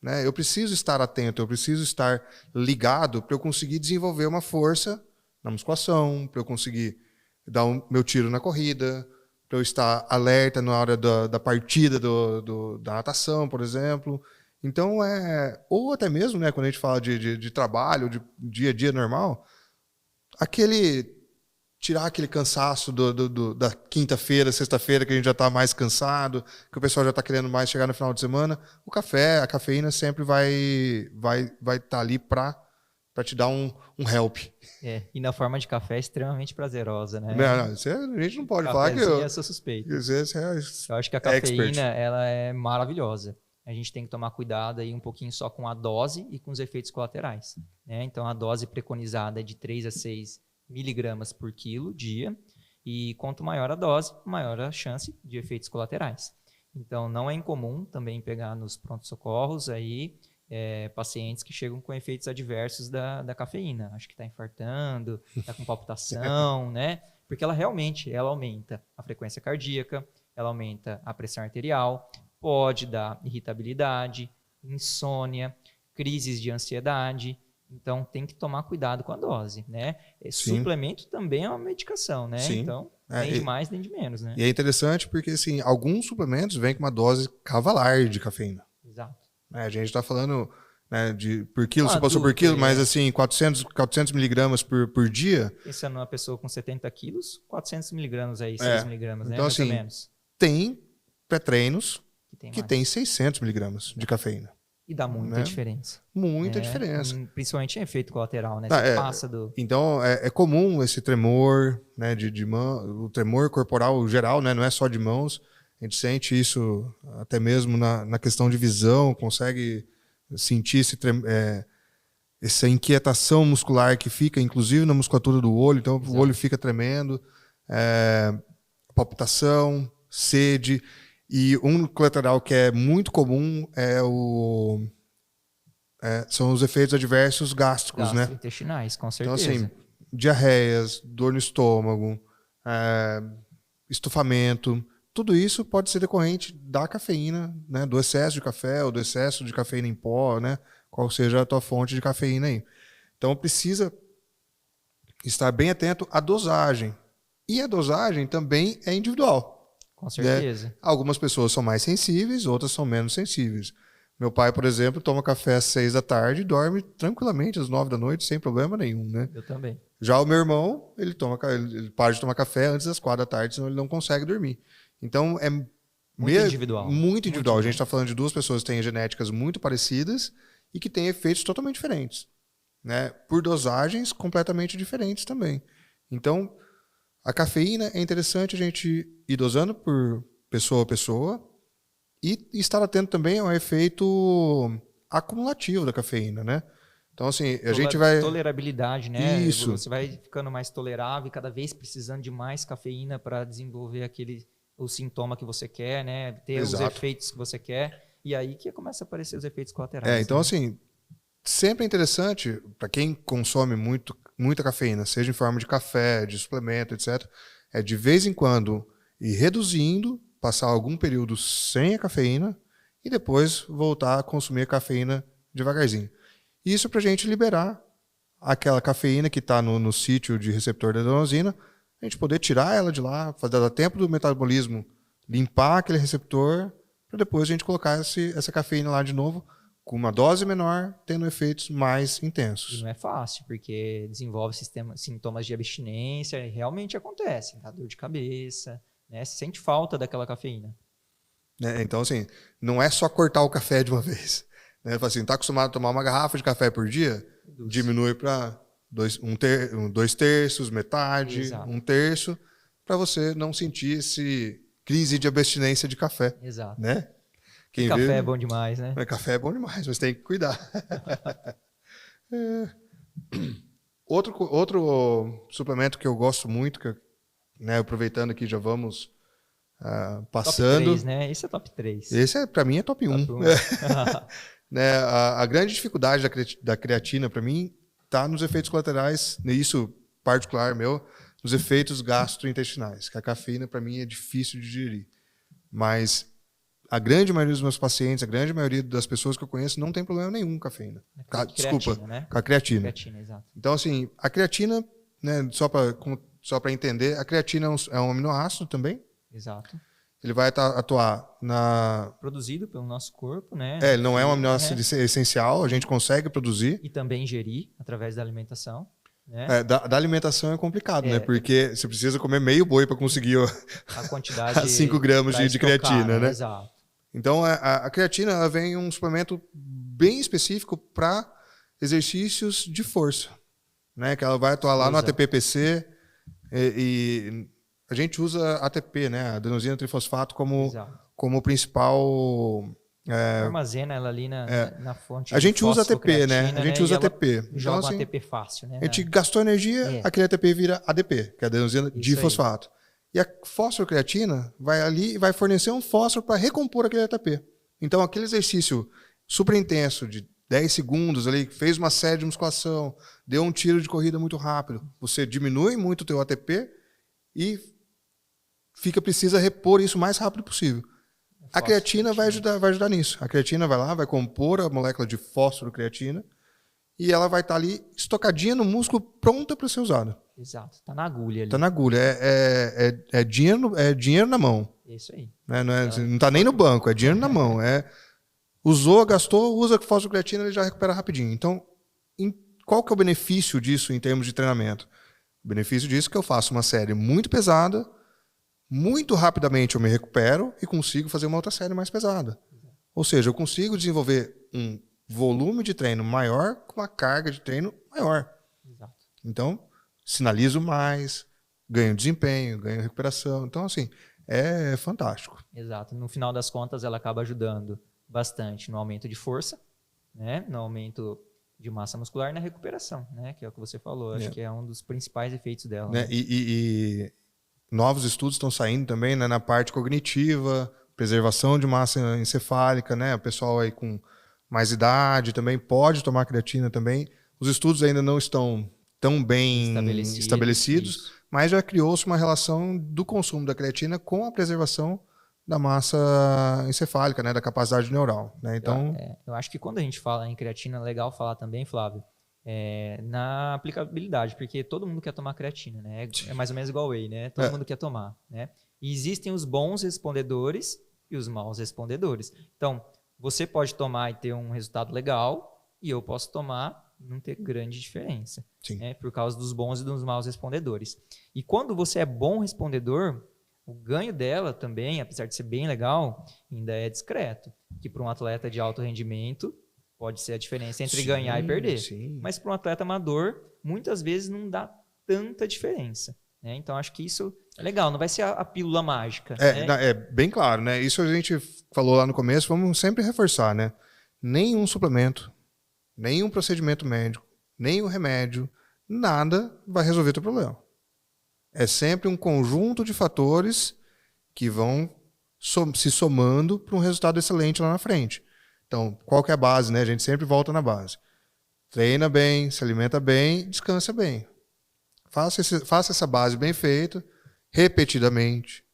Né? Eu preciso estar atento, eu preciso estar ligado para eu conseguir desenvolver uma força na musculação, para eu conseguir dar meu tiro na corrida, para eu estar alerta na hora da partida da natação, por exemplo. Então, ou até mesmo, né, quando a gente fala de trabalho, de dia a dia normal, tirar aquele cansaço da quinta-feira, sexta-feira, que a gente já está mais cansado, que o pessoal já está querendo mais chegar no final de semana, a cafeína sempre vai estar ali para te dar um help. E na forma de café é extremamente prazerosa, né? Não, a gente não pode falar que eu sou suspeito. Eu acho que a cafeína ela é maravilhosa. A gente tem que tomar cuidado aí um pouquinho só com a dose e com os efeitos colaterais. Né? Então, a dose preconizada é de 3 a 6 miligramas por quilo dia, e quanto maior a dose, maior a chance de efeitos colaterais. Então, não é incomum também pegar nos prontos-socorros aí pacientes que chegam com efeitos adversos da cafeína. Acho que está infartando, está com palpitação, né? Porque ela realmente aumenta a frequência cardíaca, ela aumenta a pressão arterial, pode dar irritabilidade, insônia, crises de ansiedade. Então, tem que tomar cuidado com a dose, né? Suplemento também é uma medicação, né? Sim. Então, nem de mais, nem de menos, né? E é interessante porque, assim, alguns suplementos vêm com uma dose cavalar de cafeína. Exato. A gente está falando, né, por quilo, se passou por quilo, mas, assim, 400 miligramas por dia. Pensando numa pessoa com 70 quilos, 400 miligramas aí, 6 miligramas, né? Então, mais assim, ou menos. Tem pré-treinos que tem 600 miligramas de cafeína. E dá muita diferença. Muita diferença. Principalmente em efeito colateral, né? Você passa do... Então, é comum esse tremor, né, de mão, o tremor corporal geral, né, não é só de mãos. A gente sente isso até mesmo na questão de visão, consegue sentir essa inquietação muscular que fica, inclusive na musculatura do olho, então o olho fica tremendo, palpitação, sede, e um colateral que é muito comum são os efeitos adversos gástricos, né? Gastrointestinais, com certeza. Então, assim, diarreias, dor no estômago, estufamento, tudo isso pode ser decorrente da cafeína, né? Do excesso de café ou do excesso de cafeína em pó, né? Qual seja a tua fonte de cafeína aí. Então, precisa estar bem atento à dosagem. E a dosagem também é individual. Com certeza. Né? Algumas pessoas são mais sensíveis, outras são menos sensíveis. Meu pai, por exemplo, toma café às 6 da tarde e dorme tranquilamente às 9 da noite, sem problema nenhum, né? Eu também. Já o meu irmão, ele para de tomar café antes das 4 da tarde, senão ele não consegue dormir. Então, é muito individual. Muito individual. A gente está falando de duas pessoas que têm genéticas muito parecidas e que têm efeitos totalmente diferentes, né? Por dosagens completamente diferentes também. Então, a cafeína é interessante a gente ir dosando por pessoa a pessoa e estar atento também ao efeito acumulativo da cafeína, né? Então, assim, a gente vai... Tolerabilidade, né? Isso. Você vai ficando mais tolerável e cada vez precisando de mais cafeína para desenvolver o sintoma que você quer, né? Ter Exato. os efeitos que você quer. E aí que começa a aparecer os efeitos colaterais. Então, né? assim, sempre é interessante, para quem consome muita cafeína, seja em forma de café, de suplemento, etc., de vez em quando ir reduzindo, passar algum período sem a cafeína e depois voltar a consumir a cafeína devagarzinho. Isso para a gente liberar aquela cafeína que está no sítio de receptor da adenosina, a gente poder tirar ela de lá, dar tempo do metabolismo limpar aquele receptor, para depois a gente colocar essa cafeína lá de novo, com uma dose menor, tendo efeitos mais intensos. E não é fácil, porque desenvolve sintomas de abstinência, e realmente acontece, dá dor de cabeça, né? Você sente falta daquela cafeína. Então, assim, não é só cortar o café de uma vez. Né? Assim, está acostumado a tomar uma garrafa de café por dia, diminui para 2 terços, metade, Exato. 1 terço, para você não sentir esse crise de abstinência de café. Exato. Né? Café é bom demais, né? Café é bom demais, mas tem que cuidar. Outro suplemento que eu gosto muito, né, aproveitando aqui, já vamos passando. Top 3, né? Esse é top 3. Esse, para mim, é top 1. Né, a grande dificuldade da creatina, para mim, está nos efeitos colaterais, isso particular meu, nos efeitos gastrointestinais, que a cafeína, para mim, é difícil de digerir. Mas a grande maioria dos meus pacientes, a grande maioria das pessoas que eu conheço, não tem problema nenhum com cafeína. Desculpa, né? com a creatina. Creatina, exato. Então, assim, a creatina, né, só para entender, a creatina é um aminoácido também. Exato. Ele vai atuar produzido pelo nosso corpo, né? Ele não é um aminoácido essencial, a gente consegue produzir. E também ingerir através da alimentação. Né? Da alimentação é complicado, né? Porque você precisa comer meio boi para conseguir a quantidade 5 gramas de creatina, né? Exato. Então, a creatina ela vem em um suplemento bem específico para exercícios de força, né? Que ela vai atuar lá no ATP-PC e a gente usa ATP, né? Adenosina trifosfato como principal... armazena ela ali na fonte. A gente usa ATP, né? A gente usa ATP. Joga então, assim, ATP fácil, né? A gente gastou energia, aquele ATP vira ADP, que é a adenosina difosfato. E a fosfocreatina vai ali e vai fornecer um fósforo para recompor aquele ATP. Então, aquele exercício super intenso de 10 segundos ali, fez uma série de musculação, deu um tiro de corrida muito rápido, você diminui muito o teu ATP e precisa repor isso o mais rápido possível. A creatina vai ajudar nisso. A creatina vai lá, vai compor a molécula de fósforo-creatina e ela vai estar ali estocadinha no músculo, pronta para ser usada. Exato. Está na agulha ali. Está na agulha. É dinheiro na mão. Isso aí. Não está nem no banco, é dinheiro na mão. Usou, gastou, usa fósforo-creatina, ele já recupera rapidinho. Então, qual que é o benefício disso em termos de treinamento? O benefício disso é que eu faço uma série muito pesada, muito rapidamente eu me recupero e consigo fazer uma outra série mais pesada. Ou seja, eu consigo desenvolver um volume de treino maior com uma carga de treino maior. Exato. Então, sinalizo mais, ganho desempenho, ganho recuperação. Então, assim, é fantástico. Exato. No final das contas, ela acaba ajudando bastante no aumento de força, né? No aumento de massa muscular na recuperação, né? Que é o que você falou. Acho que é um dos principais efeitos dela. Né? Né? E novos estudos estão saindo também, né, na parte cognitiva, preservação de massa encefálica, né? O pessoal aí com mais idade também pode tomar creatina também. Os estudos ainda não estão tão bem estabelecidos, mas já criou-se uma relação do consumo da creatina com a preservação da massa encefálica, né, da capacidade neural. Né? Então, eu acho que quando a gente fala em creatina, é legal falar também, Flávio, na aplicabilidade, porque todo mundo quer tomar creatina, né? É mais ou menos igual whey, né? Todo mundo quer tomar, né? E existem os bons respondedores e os maus respondedores. Então, você pode tomar e ter um resultado legal, e eu posso tomar e não ter grande diferença, né? Por causa dos bons e dos maus respondedores. E quando você é bom respondedor, o ganho dela também, apesar de ser bem legal, ainda é discreto. Que para um atleta de alto rendimento, pode ser a diferença entre ganhar e perder. Mas para um atleta amador, muitas vezes não dá tanta diferença. Né? Então, acho que isso é legal. Não vai ser a pílula mágica. É bem claro, né? Isso a gente falou lá no começo, vamos sempre reforçar, né? Nenhum suplemento, nenhum procedimento médico, nenhum remédio, nada vai resolver o teu problema. É sempre um conjunto de fatores que vão se somando para um resultado excelente lá na frente. Então, qual que é a base, né? A gente sempre volta na base. Treina bem, se alimenta bem, descansa bem. Faça essa base bem feita, repetidamente,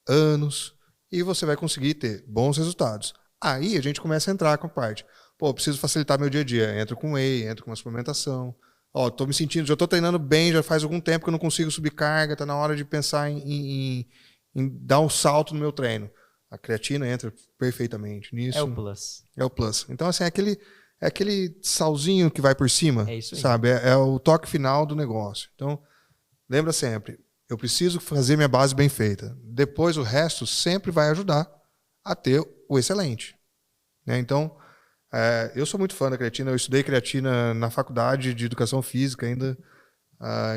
anos, e você vai conseguir ter bons resultados. Aí a gente começa a entrar com a parte. Pô, preciso facilitar meu dia a dia. Entro com whey, entro com uma suplementação. Ó, tô me sentindo, já tô treinando bem, já faz algum tempo que eu não consigo subir carga, tá na hora de pensar em dar um salto no meu treino. A creatina entra perfeitamente nisso. É o plus. É o plus. Então, assim, é aquele salzinho que vai por cima, é isso aí. sabe? É o toque final do negócio. Então, lembra sempre, eu preciso fazer minha base bem feita. Depois, o resto sempre vai ajudar a ter o excelente. Né? Então, eu sou muito fã da creatina. Eu estudei creatina na faculdade de educação física ainda.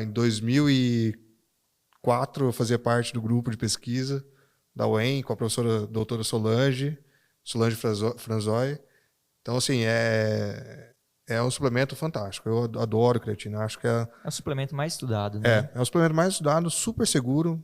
Em 2004, eu fazia parte do grupo de pesquisa da UEM, com a professora doutora Solange Franzoi. Então, assim, é um suplemento fantástico. Eu adoro creatina. Acho que é o suplemento mais estudado, né? É o suplemento mais estudado, super seguro.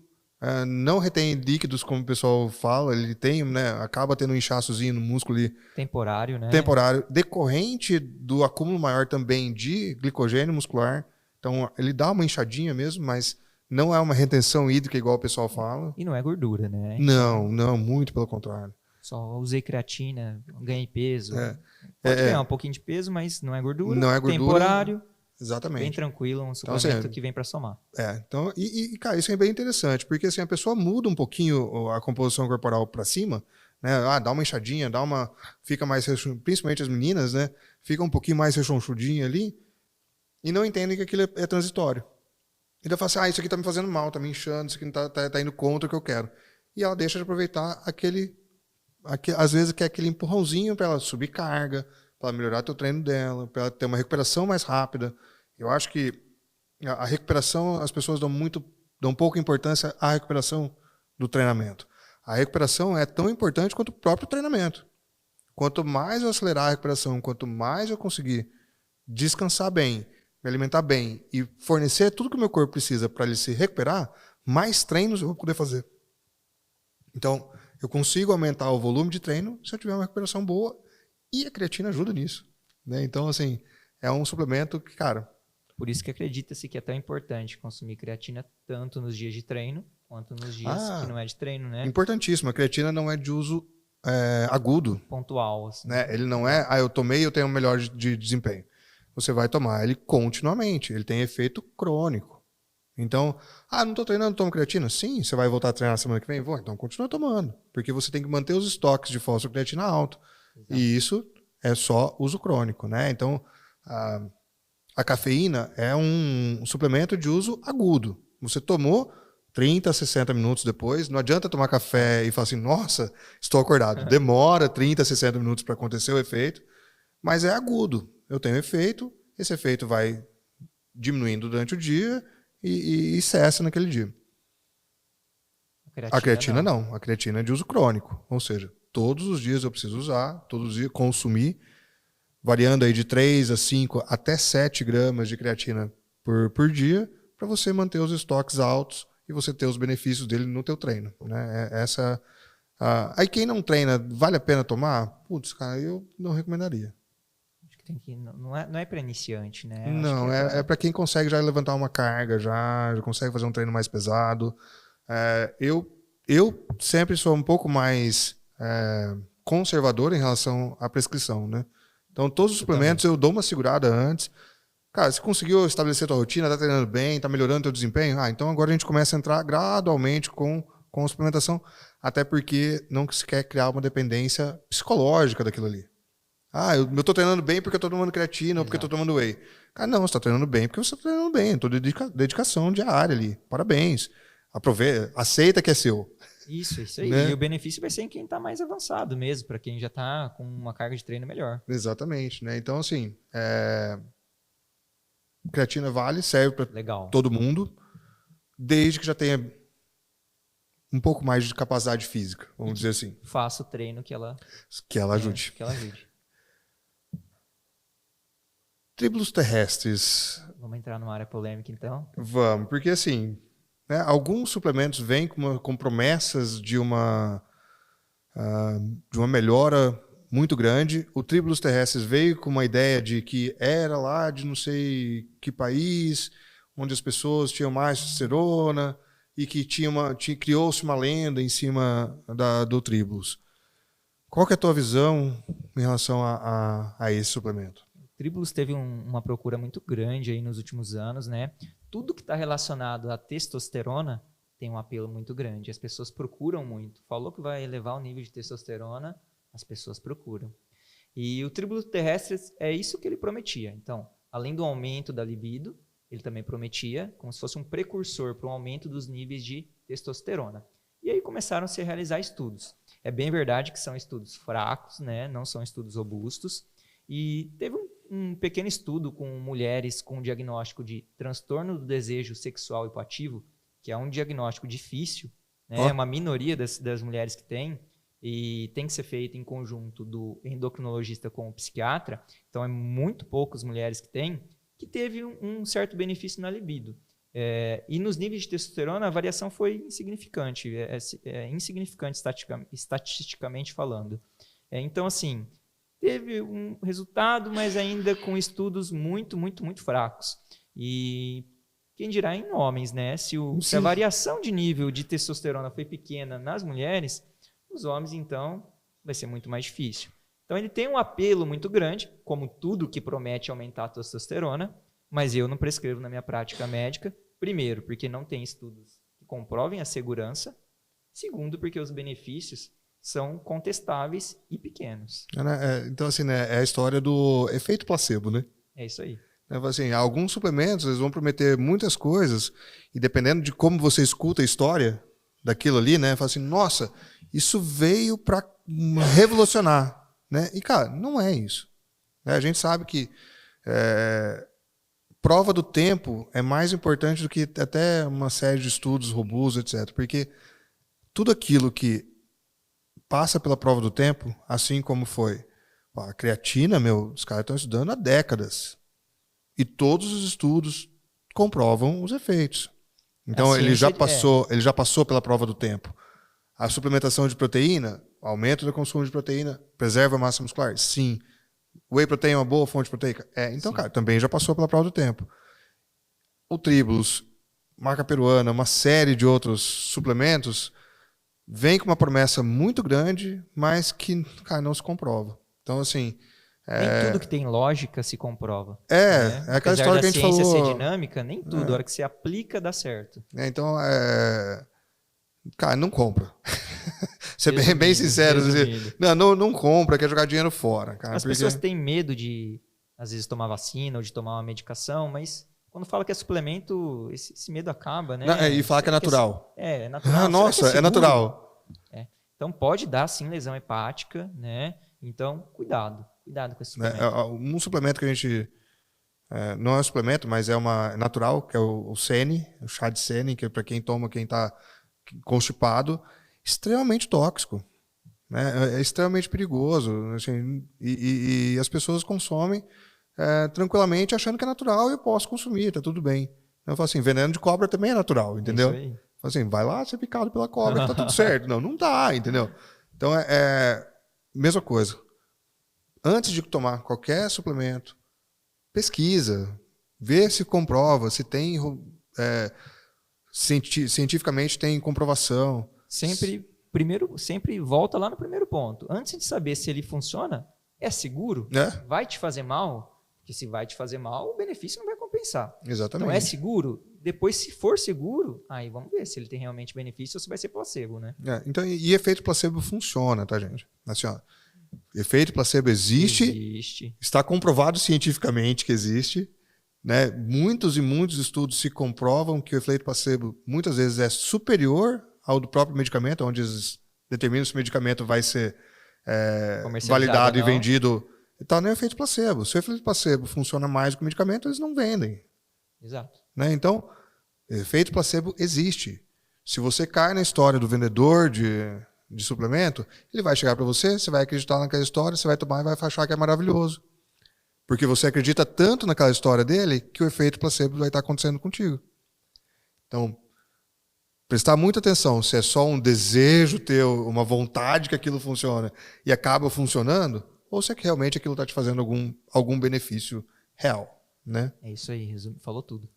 Não retém líquidos, como o pessoal fala. Ele tem, né, acaba tendo um inchaçozinho no músculo ali. Temporário, né? Temporário. Decorrente do acúmulo maior também de glicogênio muscular. Então, ele dá uma inchadinha mesmo, mas não é uma retenção hídrica igual o pessoal fala. E não é gordura, né? Não, muito pelo contrário. Só usei creatina, ganhei peso. Pode ganhar um pouquinho de peso, mas não é gordura. Não é gordura. Temporário. Exatamente. Bem tranquilo, um suplemento que vem para somar. Então, cara, isso é bem interessante, porque assim, a pessoa muda um pouquinho a composição corporal para cima, né? Dá uma inchadinha, fica mais, principalmente as meninas, né? Fica um pouquinho mais rechonchudinha ali e não entendem que aquilo é transitório. Então fala assim, isso aqui tá me fazendo mal, tá me inchando, isso aqui não tá indo contra o que eu quero. E ela deixa de aproveitar às vezes quer aquele empurrãozinho para ela subir carga, para melhorar o treino dela, para ela ter uma recuperação mais rápida. Eu acho que a recuperação, as pessoas dão pouca importância à recuperação do treinamento. A recuperação é tão importante quanto o próprio treinamento. Quanto mais eu acelerar a recuperação, quanto mais eu conseguir descansar bem, me alimentar bem e fornecer tudo que o meu corpo precisa para ele se recuperar, mais treinos eu vou poder fazer. Então, eu consigo aumentar o volume de treino se eu tiver uma recuperação boa e a creatina ajuda nisso. Né? Então, assim, é um suplemento que, cara... Por isso que acredita-se que é tão importante consumir creatina tanto nos dias de treino quanto nos dias que não é de treino, né? Importantíssimo. A creatina não é de uso agudo. Pontual. Assim. Né? Ele não é, eu tomei, eu tenho um melhor de desempenho. Você vai tomar ele continuamente. Ele tem efeito crônico. Então, não estou treinando, tomo creatina? Sim, você vai voltar a treinar na semana que vem? Vou, então continua tomando. Porque você tem que manter os estoques de fosfocreatina alto. Exato. E isso é só uso crônico, né? Então, a cafeína é um suplemento de uso agudo. Você tomou 30 a 60 minutos depois, não adianta tomar café e falar assim, nossa, estou acordado. Demora 30 a 60 minutos para acontecer o efeito, mas é agudo. Eu tenho efeito, esse efeito vai diminuindo durante o dia e cessa naquele dia. A creatina não. A creatina é de uso crônico. Ou seja, todos os dias eu preciso usar, todos os dias consumir. variando aí de 3 a 5 até 7 gramas de creatina por dia, para você manter os estoques altos e você ter os benefícios dele no teu treino, né? Aí quem não treina, vale a pena tomar? Putz, cara, eu não recomendaria. Acho que não é para iniciante, né? Não, é para quem consegue já levantar uma carga, já consegue fazer um treino mais pesado. Eu sempre sou um pouco mais conservador em relação à prescrição, né? Então, todos os suplementos eu dou uma segurada antes. Cara, se conseguiu estabelecer a tua rotina, tá treinando bem, tá melhorando teu desempenho, então agora a gente começa a entrar gradualmente com a suplementação, até porque não se quer criar uma dependência psicológica daquilo ali. Eu tô treinando bem porque eu tô tomando creatina ou porque eu tô tomando whey. Cara, não, você tá treinando bem porque você tá treinando bem. Toda dedicação diária ali. Parabéns. Aproveita, aceita que é seu. Isso aí. Né? E o benefício vai ser em quem tá mais avançado mesmo, para quem já tá com uma carga de treino melhor. Exatamente, né? Então, assim, creatina serve para todo mundo, desde que já tenha um pouco mais de capacidade física, vamos dizer assim. Faça o treino que ela ajude. Que ela ajude. Tríbulos terrestres. Vamos entrar numa área polêmica, então? Vamos, porque assim, né, alguns suplementos vêm com promessas de uma melhora muito grande. O Tríbulos terrestres veio com uma ideia de que era lá de não sei que país, onde as pessoas tinham mais testosterona e que criou-se uma lenda em cima do Tríbulos. Qual que é a tua visão em relação a esse suplemento? O Tríbulos teve uma procura muito grande aí nos últimos anos, né? Tudo que está relacionado à testosterona tem um apelo muito grande. As pessoas procuram muito. Falou que vai elevar o nível de testosterona, as pessoas procuram. E o Tríbulos terrestres é isso que ele prometia. Então, além do aumento da libido, ele também prometia como se fosse um precursor para um aumento dos níveis de testosterona. E aí começaram a se realizar estudos. É bem verdade que são estudos fracos, né? Não são estudos robustos. E teve um pequeno estudo com mulheres com diagnóstico de transtorno do desejo sexual hipoativo, que é um diagnóstico difícil, né? É uma minoria das mulheres que tem, e tem que ser feito em conjunto do endocrinologista com o psiquiatra, então é muito poucas mulheres que têm, que teve um certo benefício na libido. E nos níveis de testosterona a variação foi insignificante, insignificante estatisticamente falando. Então, assim, teve um resultado, mas ainda com estudos muito, muito, muito fracos. E quem dirá em homens, né? Se a variação de nível de testosterona foi pequena nas mulheres, os homens, então, vai ser muito mais difícil. Então, ele tem um apelo muito grande, como tudo que promete aumentar a testosterona, mas eu não prescrevo na minha prática médica. Primeiro, porque não tem estudos que comprovem a segurança. Segundo, porque os benefícios são contestáveis e pequenos. Então, assim, né, é a história do efeito placebo, né? É isso aí. Assim, alguns suplementos eles vão prometer muitas coisas e dependendo de como você escuta a história daquilo ali, né, fala assim, nossa, isso veio para revolucionar, né? E cara, não é isso. A gente sabe que prova do tempo é mais importante do que até uma série de estudos robustos, etc. Porque tudo aquilo que passa pela prova do tempo, assim como foi a creatina, os caras estão estudando há décadas. E todos os estudos comprovam os efeitos. Então, ele já passou pela prova do tempo. A suplementação de proteína, aumento do consumo de proteína, preserva a massa muscular? Sim. Whey protein é uma boa fonte proteica? Então, cara, também já passou pela prova do tempo. O Tríbulos, marca peruana, uma série de outros suplementos, vem com uma promessa muito grande, mas que, cara, não se comprova. Então, assim... Nem tudo que tem lógica se comprova. É aquela história que a gente falou... Apesar da ciência ser dinâmica, nem tudo, a hora que você aplica, dá certo. Então, cara, não compra. Ser bem sincero. Não compra, quer jogar dinheiro fora. Cara, as pessoas têm medo de, às vezes, tomar vacina ou de tomar uma medicação, mas quando fala que é suplemento, esse medo acaba, né? E falar que é natural. É natural. Nossa, é natural. Então, pode dar, sim, lesão hepática, né? Então, cuidado com esse suplemento. Um suplemento que a gente... não é um suplemento, mas é natural, que é o Sene, o chá de Sene, que é para quem toma, quem está constipado, extremamente tóxico. né? É extremamente perigoso. Assim, e as pessoas consomem tranquilamente achando que é natural e eu posso consumir, tá tudo bem. Eu falo assim, veneno de cobra também é natural, entendeu? Isso aí. Assim, vai lá ser picado pela cobra que tá tudo certo. Não dá, entendeu? Então, mesma coisa. Antes de tomar qualquer suplemento, pesquisa, vê se comprova, se tem cientificamente tem comprovação. Sempre volta lá no primeiro ponto. Antes de saber se ele funciona, é seguro? Vai te fazer mal? Porque se vai te fazer mal, o benefício não vai compensar. Exatamente. Então, é seguro? Depois, se for seguro, aí vamos ver se ele tem realmente benefício ou se vai ser placebo, né? Então, e efeito placebo funciona, tá, gente? Assim, ó, efeito placebo existe. Está comprovado cientificamente que existe. Né? Muitos e muitos estudos se comprovam que o efeito placebo muitas vezes é superior ao do próprio medicamento, onde eles determinam se o medicamento vai ser validado e vendido. Então, não é efeito placebo. Se o efeito placebo funciona mais que o medicamento, eles não vendem. Exato. Né? Então, efeito placebo existe. Se você cai na história do vendedor de suplemento, ele vai chegar para você, você vai acreditar naquela história, você vai tomar e vai achar que é maravilhoso. Porque você acredita tanto naquela história dele que o efeito placebo vai estar acontecendo contigo. Então, prestar muita atenção se é só um desejo teu, uma vontade que aquilo funcione e acaba funcionando, ou se é que realmente aquilo está te fazendo algum benefício real. Né? É isso aí, falou tudo.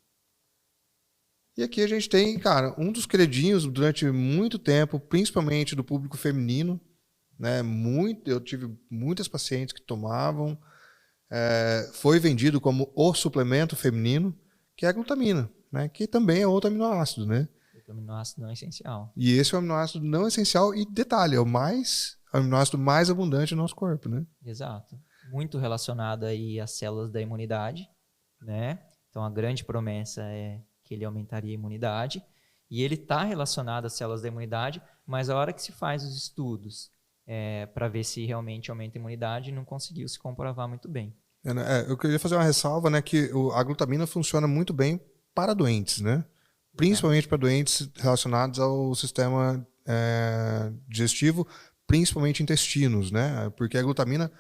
E aqui a gente tem, cara, um dos queridinhos durante muito tempo, principalmente do público feminino. Né? Eu tive muitas pacientes que tomavam. Foi vendido como o suplemento feminino, que é a glutamina, né? Que também é outro aminoácido, né? O aminoácido não é essencial. E esse é o aminoácido não essencial e, detalhe, é o aminoácido mais abundante no nosso corpo, né? Exato. Muito relacionado aí às células da imunidade, né? Então, a grande promessa é que ele aumentaria a imunidade e ele está relacionado às células da imunidade, mas a hora que se faz os estudos para ver se realmente aumenta a imunidade, não conseguiu se comprovar muito bem. Eu queria fazer uma ressalva, né, que a glutamina funciona muito bem para doentes, né? Principalmente para doentes relacionados ao sistema digestivo, principalmente intestinos, né? Porque a glutamina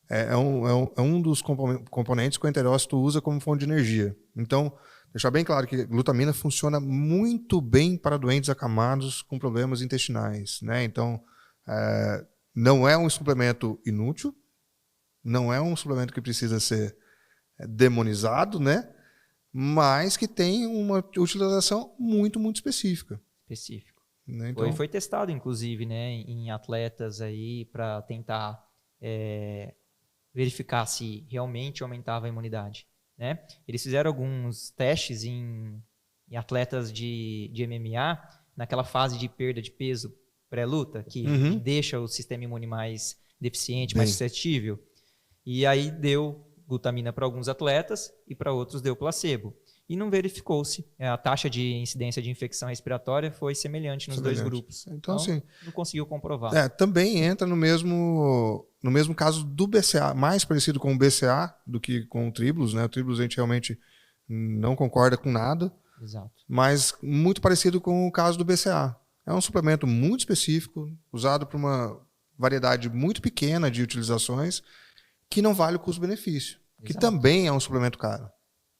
é um dos componentes que o enterócito usa como fonte de energia. Então, deixar bem claro que a glutamina funciona muito bem para doentes acamados com problemas intestinais, né? Então, não é um suplemento inútil, não é um suplemento que precisa ser demonizado, né? Mas que tem uma utilização muito, muito específica. Né? Então, foi testado, inclusive, né, em atletas aí para tentar verificar se realmente aumentava a imunidade. Né? Eles fizeram alguns testes em atletas de MMA, naquela fase de perda de peso pré-luta, que deixa o sistema imune mais deficiente, mais suscetível. E aí deu glutamina para alguns atletas e para outros deu placebo. E não verificou-se. A taxa de incidência de infecção respiratória foi semelhante nos dois grupos. Então, assim, não conseguiu comprovar. Também entra no mesmo caso do BCA, mais parecido com o BCA do que com o Tribulus. Né? O Tribulus a gente realmente não concorda com nada. Exato. Mas muito parecido com o caso do BCA. É um suplemento muito específico, usado para uma variedade muito pequena de utilizações, que não vale o custo-benefício. Que também é um suplemento caro.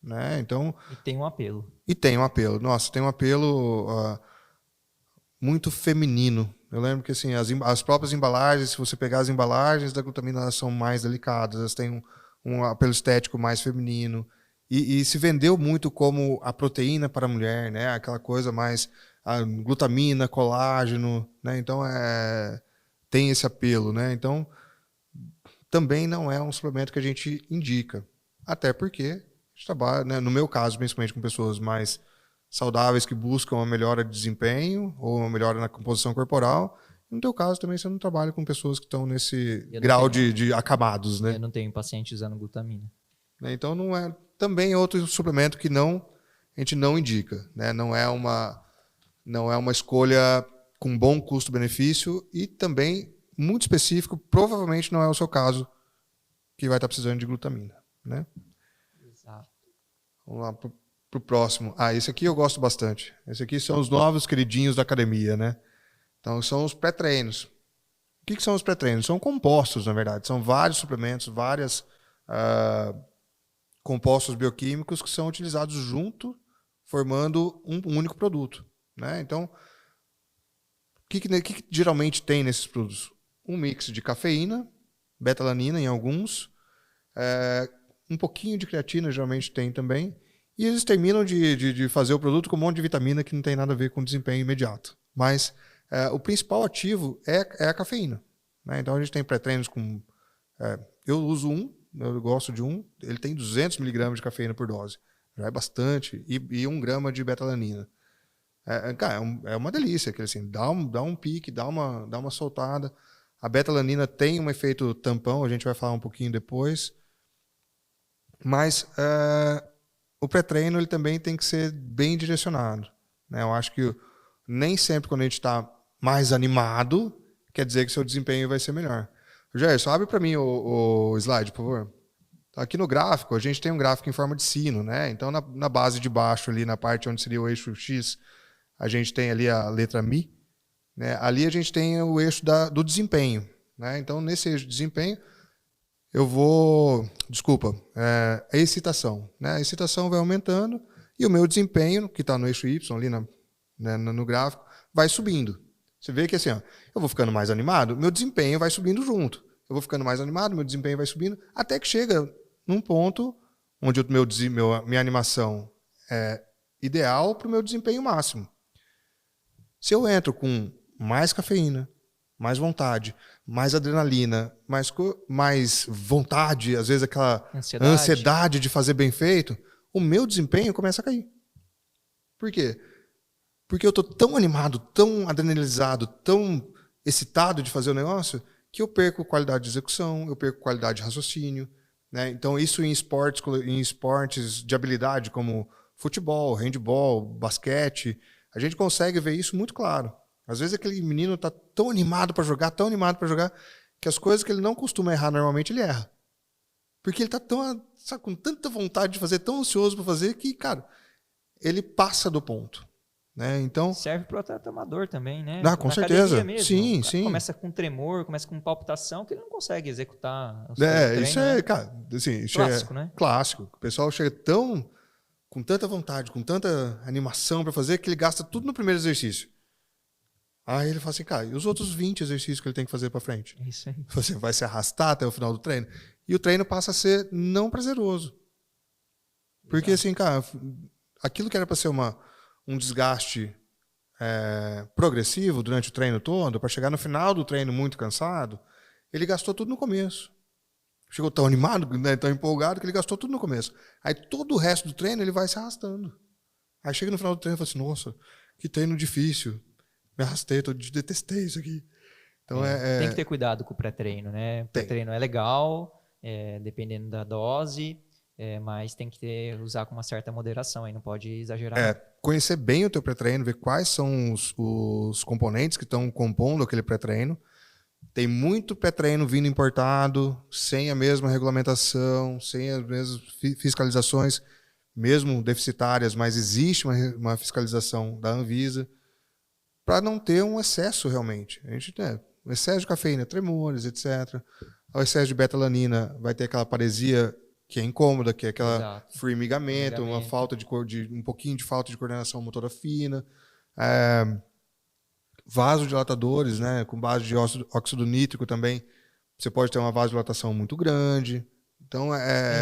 Né? Então, e tem um apelo. Nossa, tem um apelo muito feminino. Eu lembro que assim, as próprias embalagens, se você pegar as embalagens da glutamina, elas são mais delicadas, elas têm um apelo estético mais feminino. E se vendeu muito como a proteína para a mulher, né? Aquela coisa mais glutamina, colágeno. Né? Então, tem esse apelo. Né? Então, também não é um suplemento que a gente indica. Até porque a gente trabalha, né, no meu caso, principalmente com pessoas mais saudáveis que buscam uma melhora de desempenho ou uma melhora na composição corporal. No teu caso, também você não trabalha com pessoas que estão nesse grau de acamados. Né? Eu não tenho paciente usando glutamina. Então, não é também outro suplemento que a gente não indica. Né? Não é uma escolha com bom custo-benefício e também muito específico, provavelmente não é o seu caso que vai estar precisando de glutamina. Né? Exato. Vamos lá para o próximo. Esse aqui eu gosto bastante. Esse aqui são os novos queridinhos da academia. Né? Então, são os pré-treinos. O que são os pré-treinos? São compostos, na verdade. São vários suplementos, vários compostos bioquímicos que são utilizados junto, formando um único produto, né? Então, o que geralmente tem nesses produtos? Um mix de cafeína, beta-alanina em alguns, um pouquinho de creatina geralmente tem também, e eles terminam de fazer o produto com um monte de vitamina que não tem nada a ver com desempenho imediato. Mas o principal ativo é a cafeína, né? Então a gente tem pré-treinos com... eu uso eu gosto de ele tem 200 mg de cafeína por dose, já é bastante, e 1 grama de beta-alanina. É uma delícia, que assim, dá um pique, dá uma soltada. A beta-alanina tem um efeito tampão, a gente vai falar um pouquinho depois. Mas o pré-treino ele também tem que ser bem direcionado, né? Eu acho que nem sempre quando a gente está mais animado, quer dizer que seu desempenho vai ser melhor. Gerson, abre para mim o slide, por favor. Aqui no gráfico, a gente tem um gráfico em forma de sino, né? Então, na base de baixo, ali na parte onde seria o eixo X, a gente tem ali a letra Mi, né? Ali a gente tem o eixo do desempenho, né? Então, nesse eixo de desempenho, eu vou... Desculpa, a excitação, né? A excitação vai aumentando e o meu desempenho, que está no eixo Y ali no gráfico, vai subindo. Você vê que assim, ó, eu vou ficando mais animado, meu desempenho vai subindo junto. Eu vou ficando mais animado, meu desempenho vai subindo, até que chega num ponto onde minha animação é ideal para o meu desempenho máximo. Se eu entro com mais cafeína, mais vontade, mais adrenalina, mais vontade, às vezes aquela ansiedade de fazer bem feito, o meu desempenho começa a cair. Por quê? Porque eu estou tão animado, tão adrenalizado, tão excitado de fazer o negócio, que eu perco qualidade de execução, eu perco qualidade de raciocínio, né? Então, isso em esportes de habilidade, como futebol, handebol, basquete, a gente consegue ver isso muito claro. Às vezes aquele menino está tão animado para jogar, que as coisas que ele não costuma errar normalmente, ele erra. Porque ele está com tanta vontade de fazer, tão ansioso para fazer, que, cara, ele passa do ponto. Né? Então, serve para o atleta amador também, né? Com certeza. Mesmo. Sim, sim. Começa com tremor, começa com palpitação, que ele não consegue executar o treino, isso é, né? Cara, assim, clássico, né? Clássico. O pessoal chega com tanta vontade, com tanta animação para fazer, que ele gasta tudo no primeiro exercício. Aí ele fala assim, cara, e os outros 20 exercícios que ele tem que fazer para frente? Isso aí. Você vai se arrastar até o final do treino. E o treino passa a ser não prazeroso. Porque, assim, cara, aquilo que era para ser um desgaste progressivo durante o treino todo, para chegar no final do treino muito cansado, ele gastou tudo no começo. Chegou tão animado, né, tão empolgado, que ele gastou tudo no começo. Aí todo o resto do treino ele vai se arrastando. Aí chega no final do treino e fala assim, nossa, que treino difícil. Me arrastei, detestei isso aqui. Então, tem que ter cuidado com o pré-treino, né? O pré-treino é legal, dependendo da dose, mas tem que usar com uma certa moderação, aí não pode exagerar. Conhecer bem o teu pré-treino, ver quais são os componentes que estão compondo aquele pré-treino. Tem muito pré-treino vindo importado, sem a mesma regulamentação, sem as mesmas fiscalizações, mesmo deficitárias, mas existe uma fiscalização da Anvisa para não ter um excesso realmente. A gente tem um excesso de cafeína, tremores, etc. O excesso de beta-alanina vai ter aquela paresia que é incômoda, que é aquela formigamento, uma falta um pouquinho de falta de coordenação motora fina, vasodilatadores, né, com base de óxido nítrico também, você pode ter uma vasodilatação muito grande. Então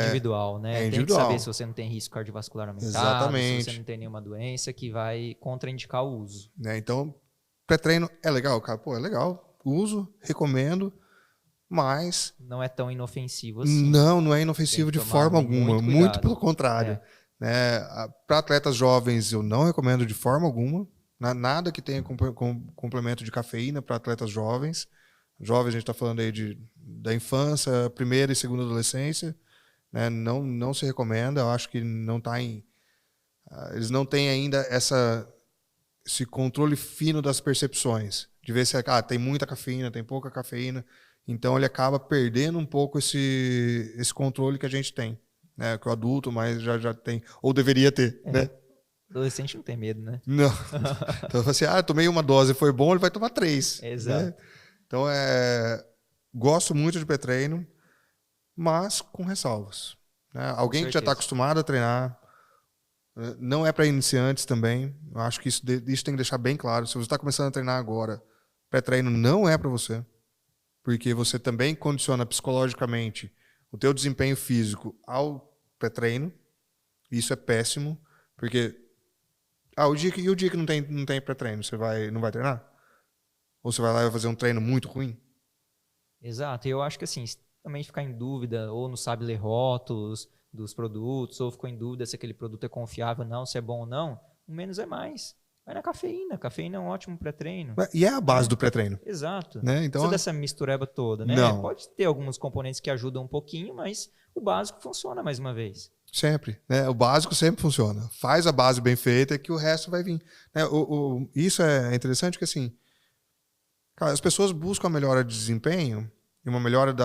individual, né? Individual. Tem que saber se você não tem risco cardiovascular aumentado, exatamente, se você não tem nenhuma doença que vai contraindicar o uso. Então, pré-treino é legal, cara. Pô, é legal. Uso, recomendo. Mas não é tão inofensivo assim. Não é inofensivo de forma alguma. Muito pelo contrário. Né? Para atletas jovens, eu não recomendo de forma alguma. Nada que tenha complemento de cafeína para atletas jovens. Jovens, a gente está falando aí da infância, primeira e segunda adolescência. Né? Não se recomenda. Eu acho que não está eles não têm ainda esse controle fino das percepções. De ver se tem muita cafeína, tem pouca cafeína. Então ele acaba perdendo um pouco esse controle que a gente tem, né? Que o adulto mais já tem, ou deveria ter, né? Adolescente não tem medo, né? Não. Então assim, tomei uma dose, foi bom, ele vai tomar 3. Exato. Né? Então, gosto muito de pré-treino, mas com ressalvas. Né? Alguém que já está acostumado a treinar, não é para iniciantes também. Eu acho que isso tem que deixar bem claro. Se você está começando a treinar agora, pré-treino não é para você, porque você também condiciona psicologicamente o teu desempenho físico ao pré-treino. Isso é péssimo, porque o dia que não tem pré-treino, você não vai treinar? Ou você vai lá e vai fazer um treino muito ruim? Exato. E eu acho que assim, se também ficar em dúvida, ou não sabe ler rótulos dos produtos, ou ficou em dúvida se aquele produto é confiável ou não, se é bom ou não, o menos é mais. Vai na cafeína. Cafeína é um ótimo pré-treino. E é a base do pré-treino. Exato. Né? Então, precisa dessa mistureba toda, né? Não. Pode ter alguns componentes que ajudam um pouquinho, mas o básico funciona mais uma vez. Sempre. Né? O básico sempre funciona. Faz a base bem feita que o resto vai vir. Né? Isso é interessante porque, assim, cara, as pessoas buscam a melhora de desempenho e uma melhora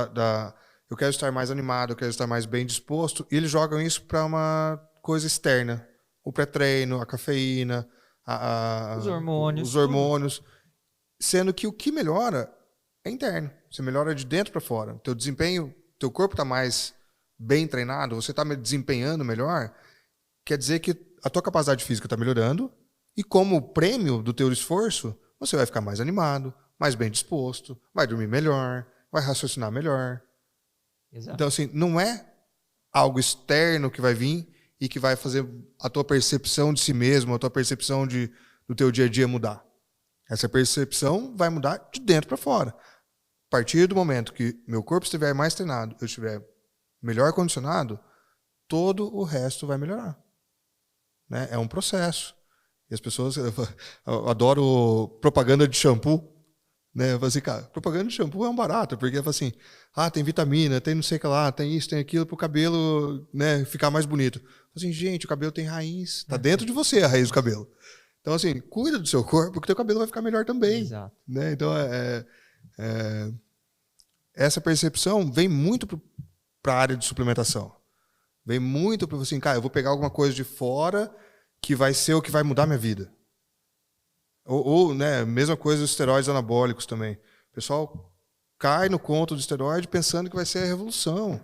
eu quero estar mais animado, eu quero estar mais bem disposto, e eles jogam isso para uma coisa externa. O pré-treino, a cafeína, os hormônios. Sendo que o que melhora é interno. Você melhora de dentro para fora. Teu desempenho, teu corpo está mais bem treinado, você está desempenhando melhor, quer dizer que a tua capacidade física está melhorando, e como prêmio do teu esforço, você vai ficar mais animado, mais bem disposto, vai dormir melhor, vai raciocinar melhor. Exato. Então, assim, não é algo externo que vai vir e que vai fazer a tua percepção de si mesmo, a tua percepção do teu dia a dia mudar. Essa percepção vai mudar de dentro para fora. A partir do momento que meu corpo estiver mais treinado, eu estiver melhor condicionado, todo o resto vai melhorar. Né? É um processo. E as pessoas... Eu adoro propaganda de shampoo. Né? Eu falo assim, cara, propaganda de shampoo é um barato, porque assim, tem vitamina, tem não sei o que lá, tem isso, tem aquilo, para o cabelo, né, ficar mais bonito. Eu falo assim, gente, o cabelo tem raiz, está dentro de você a raiz do cabelo. Então, assim, cuida do seu corpo, porque o teu cabelo vai ficar melhor também. Exato. Né? Então, essa percepção vem muito para a área de suplementação. Vem muito para assim, cara, eu vou pegar alguma coisa de fora que vai ser o que vai mudar minha vida. Ou né, mesma coisa dos esteroides anabólicos também. O pessoal cai no conto do esteroide pensando que vai ser a revolução.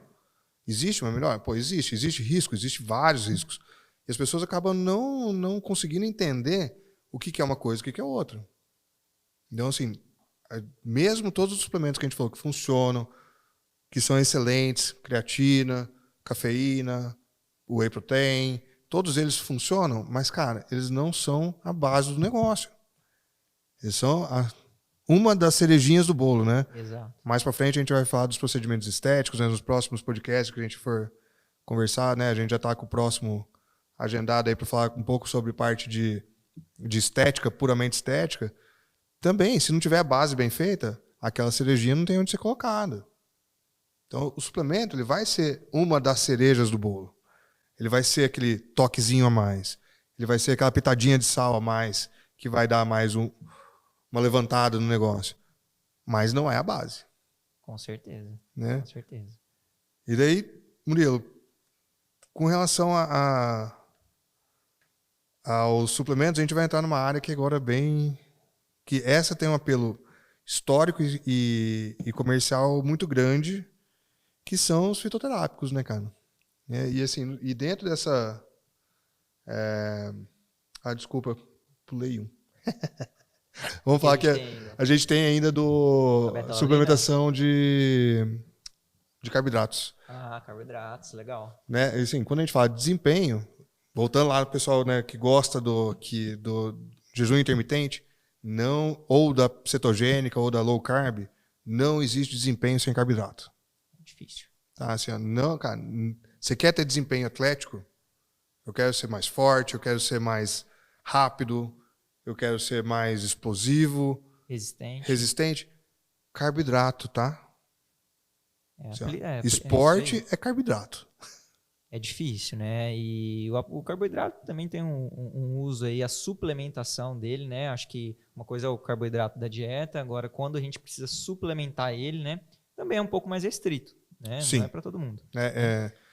Existe uma melhor? Pô, existe. Existe risco, existe vários riscos. E as pessoas acabam não conseguindo entender o que é uma coisa e o que é outra. Então, assim, mesmo todos os suplementos que a gente falou que funcionam, que são excelentes, creatina, cafeína, whey protein, todos eles funcionam, mas, cara, eles não são a base do negócio. Eles são uma das cerejinhas do bolo, né? Exato. Mais para frente a gente vai falar dos procedimentos estéticos, né? Nos próximos podcasts que a gente for conversar, né? A gente já está com o próximo agendado aí para falar um pouco sobre parte de estética, puramente estética. Também, se não tiver a base bem feita, aquela cerejinha não tem onde ser colocada. Então, o suplemento ele vai ser uma das cerejas do bolo. Ele vai ser aquele toquezinho a mais. Ele vai ser aquela pitadinha de sal a mais que vai dar mais uma levantada no negócio. Mas não é a base. Com certeza. Né? Com certeza. E daí, Murilo, com relação aos suplementos, a gente vai entrar numa área que agora é bem... que essa tem um apelo histórico e comercial muito grande, que são os fitoterápicos, né, cara? E assim, e dentro dessa... desculpa, pulei um. Vamos falar que a gente tem ainda do suplementação de carboidratos. Carboidratos, legal. Né? Assim, quando a gente fala de desempenho, voltando lá pro pessoal, né, que gosta do jejum intermitente, não, ou da cetogênica ou da low carb, não existe desempenho sem carboidrato. Difícil. Tá, assim, não, cara, você quer ter desempenho atlético? Eu quero ser mais forte, eu quero ser mais rápido, eu quero ser mais explosivo, resistente. Carboidrato, tá? Esporte é carboidrato. É difícil, né? E o carboidrato também tem um uso aí, a suplementação dele, né? Acho que uma coisa é o carboidrato da dieta, agora quando a gente precisa suplementar ele, né? Também é um pouco mais restrito, né? Sim. Não é para todo mundo.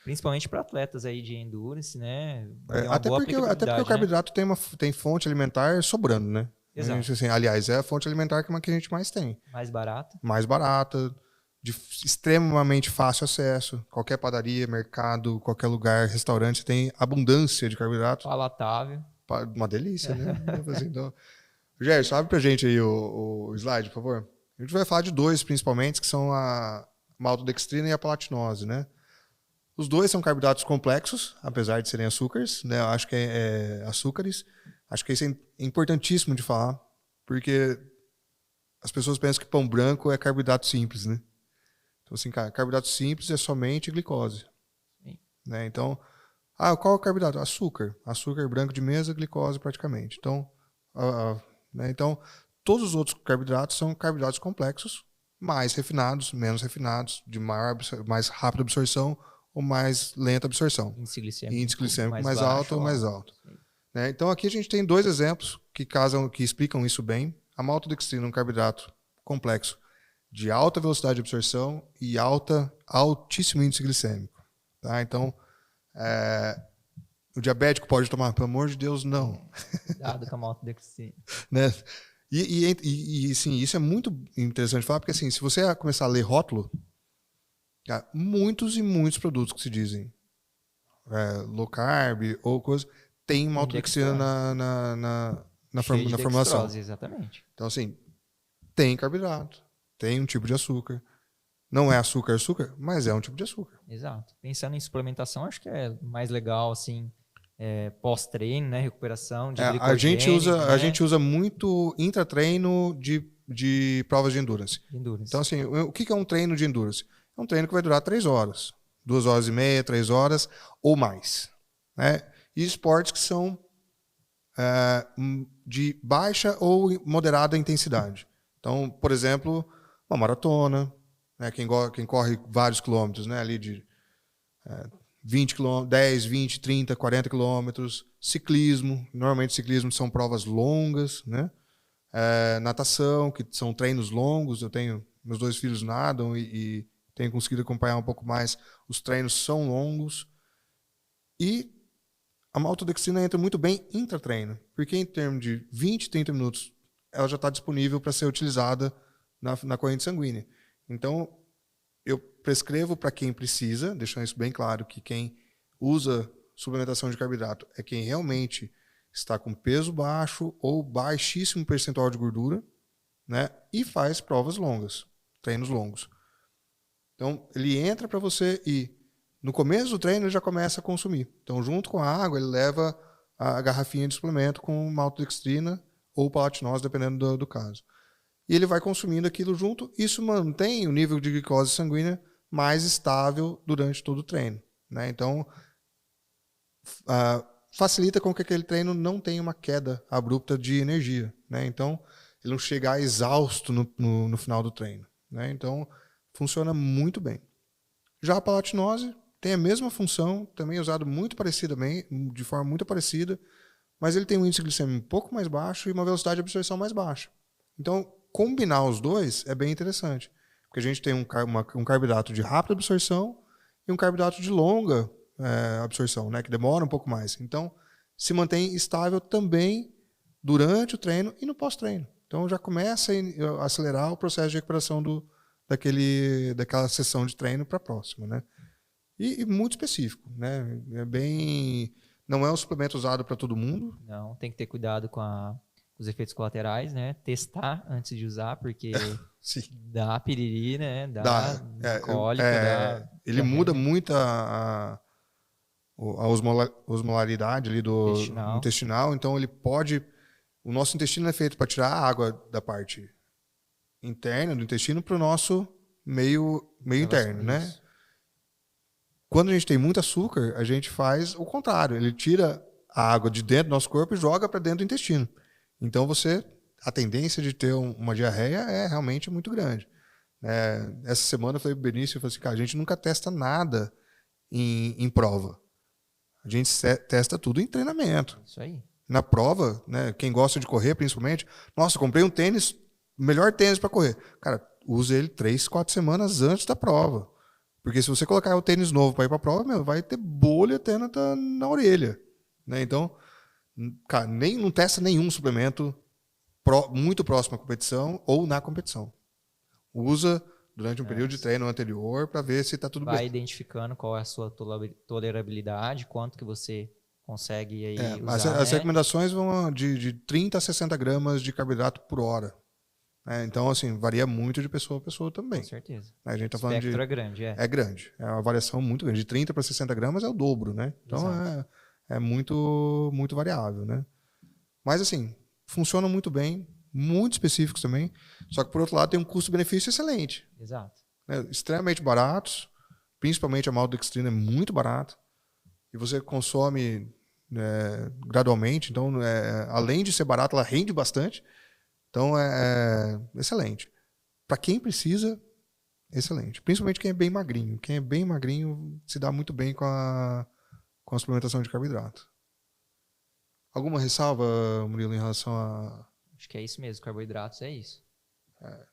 Principalmente para atletas aí de endurance, né? Até porque o carboidrato tem fonte alimentar sobrando, né? Exato. Assim, aliás, é a fonte alimentar que a gente mais tem. Mais barata. Mais barata, de extremamente fácil acesso. Qualquer padaria, mercado, qualquer lugar, restaurante, tem abundância de carboidrato. Palatável. Uma delícia, né? Então, Gerson, abre pra gente aí o slide, por favor. A gente vai falar de dois, principalmente, que são a maltodextrina e a palatinose, né? Os dois são carboidratos complexos, apesar de serem açúcares, né? Eu acho que é açúcares. Acho que isso é importantíssimo de falar, porque as pessoas pensam que pão branco é carboidrato simples, né? Então, assim, cara, carboidrato simples é somente glicose. Né? Então, qual é o carboidrato? Açúcar. Açúcar branco de mesa, glicose praticamente. Então, né? Então, todos os outros carboidratos são carboidratos complexos, mais refinados, menos refinados, de mais rápida absorção ou mais lenta absorção. Índice glicêmico mais alto ou mais alto. Né? Então, aqui a gente tem dois exemplos que explicam isso bem. A maltodextrina é um carboidrato complexo de alta velocidade de absorção e altíssimo índice glicêmico. Tá? Então, o diabético pode tomar? Pelo amor de Deus, não. Cuidado com a maltodextrina. Né? E sim, isso é muito interessante falar, porque assim, se você começar a ler rótulo, muitos e muitos produtos que se dizem low carb ou coisa, tem maltodextrina na formulação. Exatamente. Então, assim, tem carboidrato, tem um tipo de açúcar. Não é açúcar, mas é um tipo de açúcar. Exato. Pensando em suplementação, acho que é mais legal, assim, pós-treino, né? Recuperação de glicogênio. A gente usa muito intratreino de provas de endurance. Então, assim, o que é um treino de endurance? É um treino que vai durar 3 horas. 2 horas e meia, 3 horas ou mais. Né? E esportes que são de baixa ou moderada intensidade. Então, por exemplo, uma maratona, né? Quem corre vários quilômetros, né? Ali de 20 quilômetros, 10, 20, 30, 40 quilômetros. Ciclismo, normalmente ciclismo são provas longas, né? Natação, que são treinos longos. Meus 2 filhos nadam e tenho conseguido acompanhar um pouco mais. Os treinos são longos. E a maltodextrina entra muito bem intratreino, porque em termos de 20, 30 minutos, ela já está disponível para ser utilizada na corrente sanguínea. Então, eu prescrevo para quem precisa, deixando isso bem claro, que quem usa suplementação de carboidrato é quem realmente está com peso baixo ou baixíssimo percentual de gordura, né? E faz provas longas, treinos longos. Então, ele entra para você e no começo do treino ele já começa a consumir. Então, junto com a água, ele leva a garrafinha de suplemento com maltodextrina ou palatinose, dependendo do caso. E ele vai consumindo aquilo junto. Isso mantém o nível de glicose sanguínea mais estável durante todo o treino. Né? Então, facilita com que aquele treino não tenha uma queda abrupta de energia. Né? Então, ele não chegar exausto no final do treino. Né? Então, funciona muito bem. Já a palatinose tem a mesma função, também usado de forma muito parecida, mas ele tem um índice glicêmico um pouco mais baixo e uma velocidade de absorção mais baixa. Então, combinar os dois é bem interessante, porque a gente tem um carboidrato de rápida absorção e um carboidrato de longa absorção, né, que demora um pouco mais. Então, se mantém estável também durante o treino e no pós-treino. Então, já começa a acelerar o processo de recuperação daquela sessão de treino para a próxima, né? E muito específico, né? Não é um suplemento usado para todo mundo. Não, tem que ter cuidado com os efeitos colaterais, né? Testar antes de usar, porque dá piriri, né? Dá cólica, ele muda muito a osmolaridade ali do intestinal, então ele pode... O nosso intestino é feito para tirar a água da parte interna do intestino para o nosso meio interno, né? Quando a gente tem muito açúcar, a gente faz o contrário. Ele tira a água de dentro do nosso corpo e joga para dentro do intestino. Então, a tendência de ter uma diarreia é realmente muito grande. Essa semana eu falei para o Benício, eu falei assim, cara, a gente nunca testa nada em prova. A gente testa tudo em treinamento. Isso aí. Na prova, né, quem gosta de correr, principalmente, nossa, comprei um tênis, melhor tênis para correr. Cara, use ele 3, 4 semanas antes da prova. Porque se você colocar o tênis novo para ir para a prova, vai ter bolha até na orelha. Né? Então, cara, não testa nenhum suplemento muito próximo à competição ou na competição. Usa durante um período de treino anterior para ver se está tudo bem. Vai identificando qual é a sua tolerabilidade, quanto que você consegue aí usar. As recomendações vão de 30 a 60 gramas de carboidrato por hora. Então, assim, varia muito de pessoa a pessoa também. Com certeza. A gente tá o falando espectro é grande, É grande. É uma variação muito grande. De 30 para 60 gramas é o dobro, né? Então, é muito, muito variável, né? Mas, assim, funciona muito bem, muito específicos também. Só que, por outro lado, tem um custo-benefício excelente. Exato. Extremamente baratos. Principalmente a maltodextrina é muito barato. E você consome gradualmente. Então, além de ser barato, ela rende bastante. Então, é excelente. Para quem precisa, excelente. Principalmente quem é bem magrinho. Quem é bem magrinho se dá muito bem com a suplementação de carboidrato. Alguma ressalva, Murilo, em relação a... Acho que é isso mesmo, carboidratos é isso.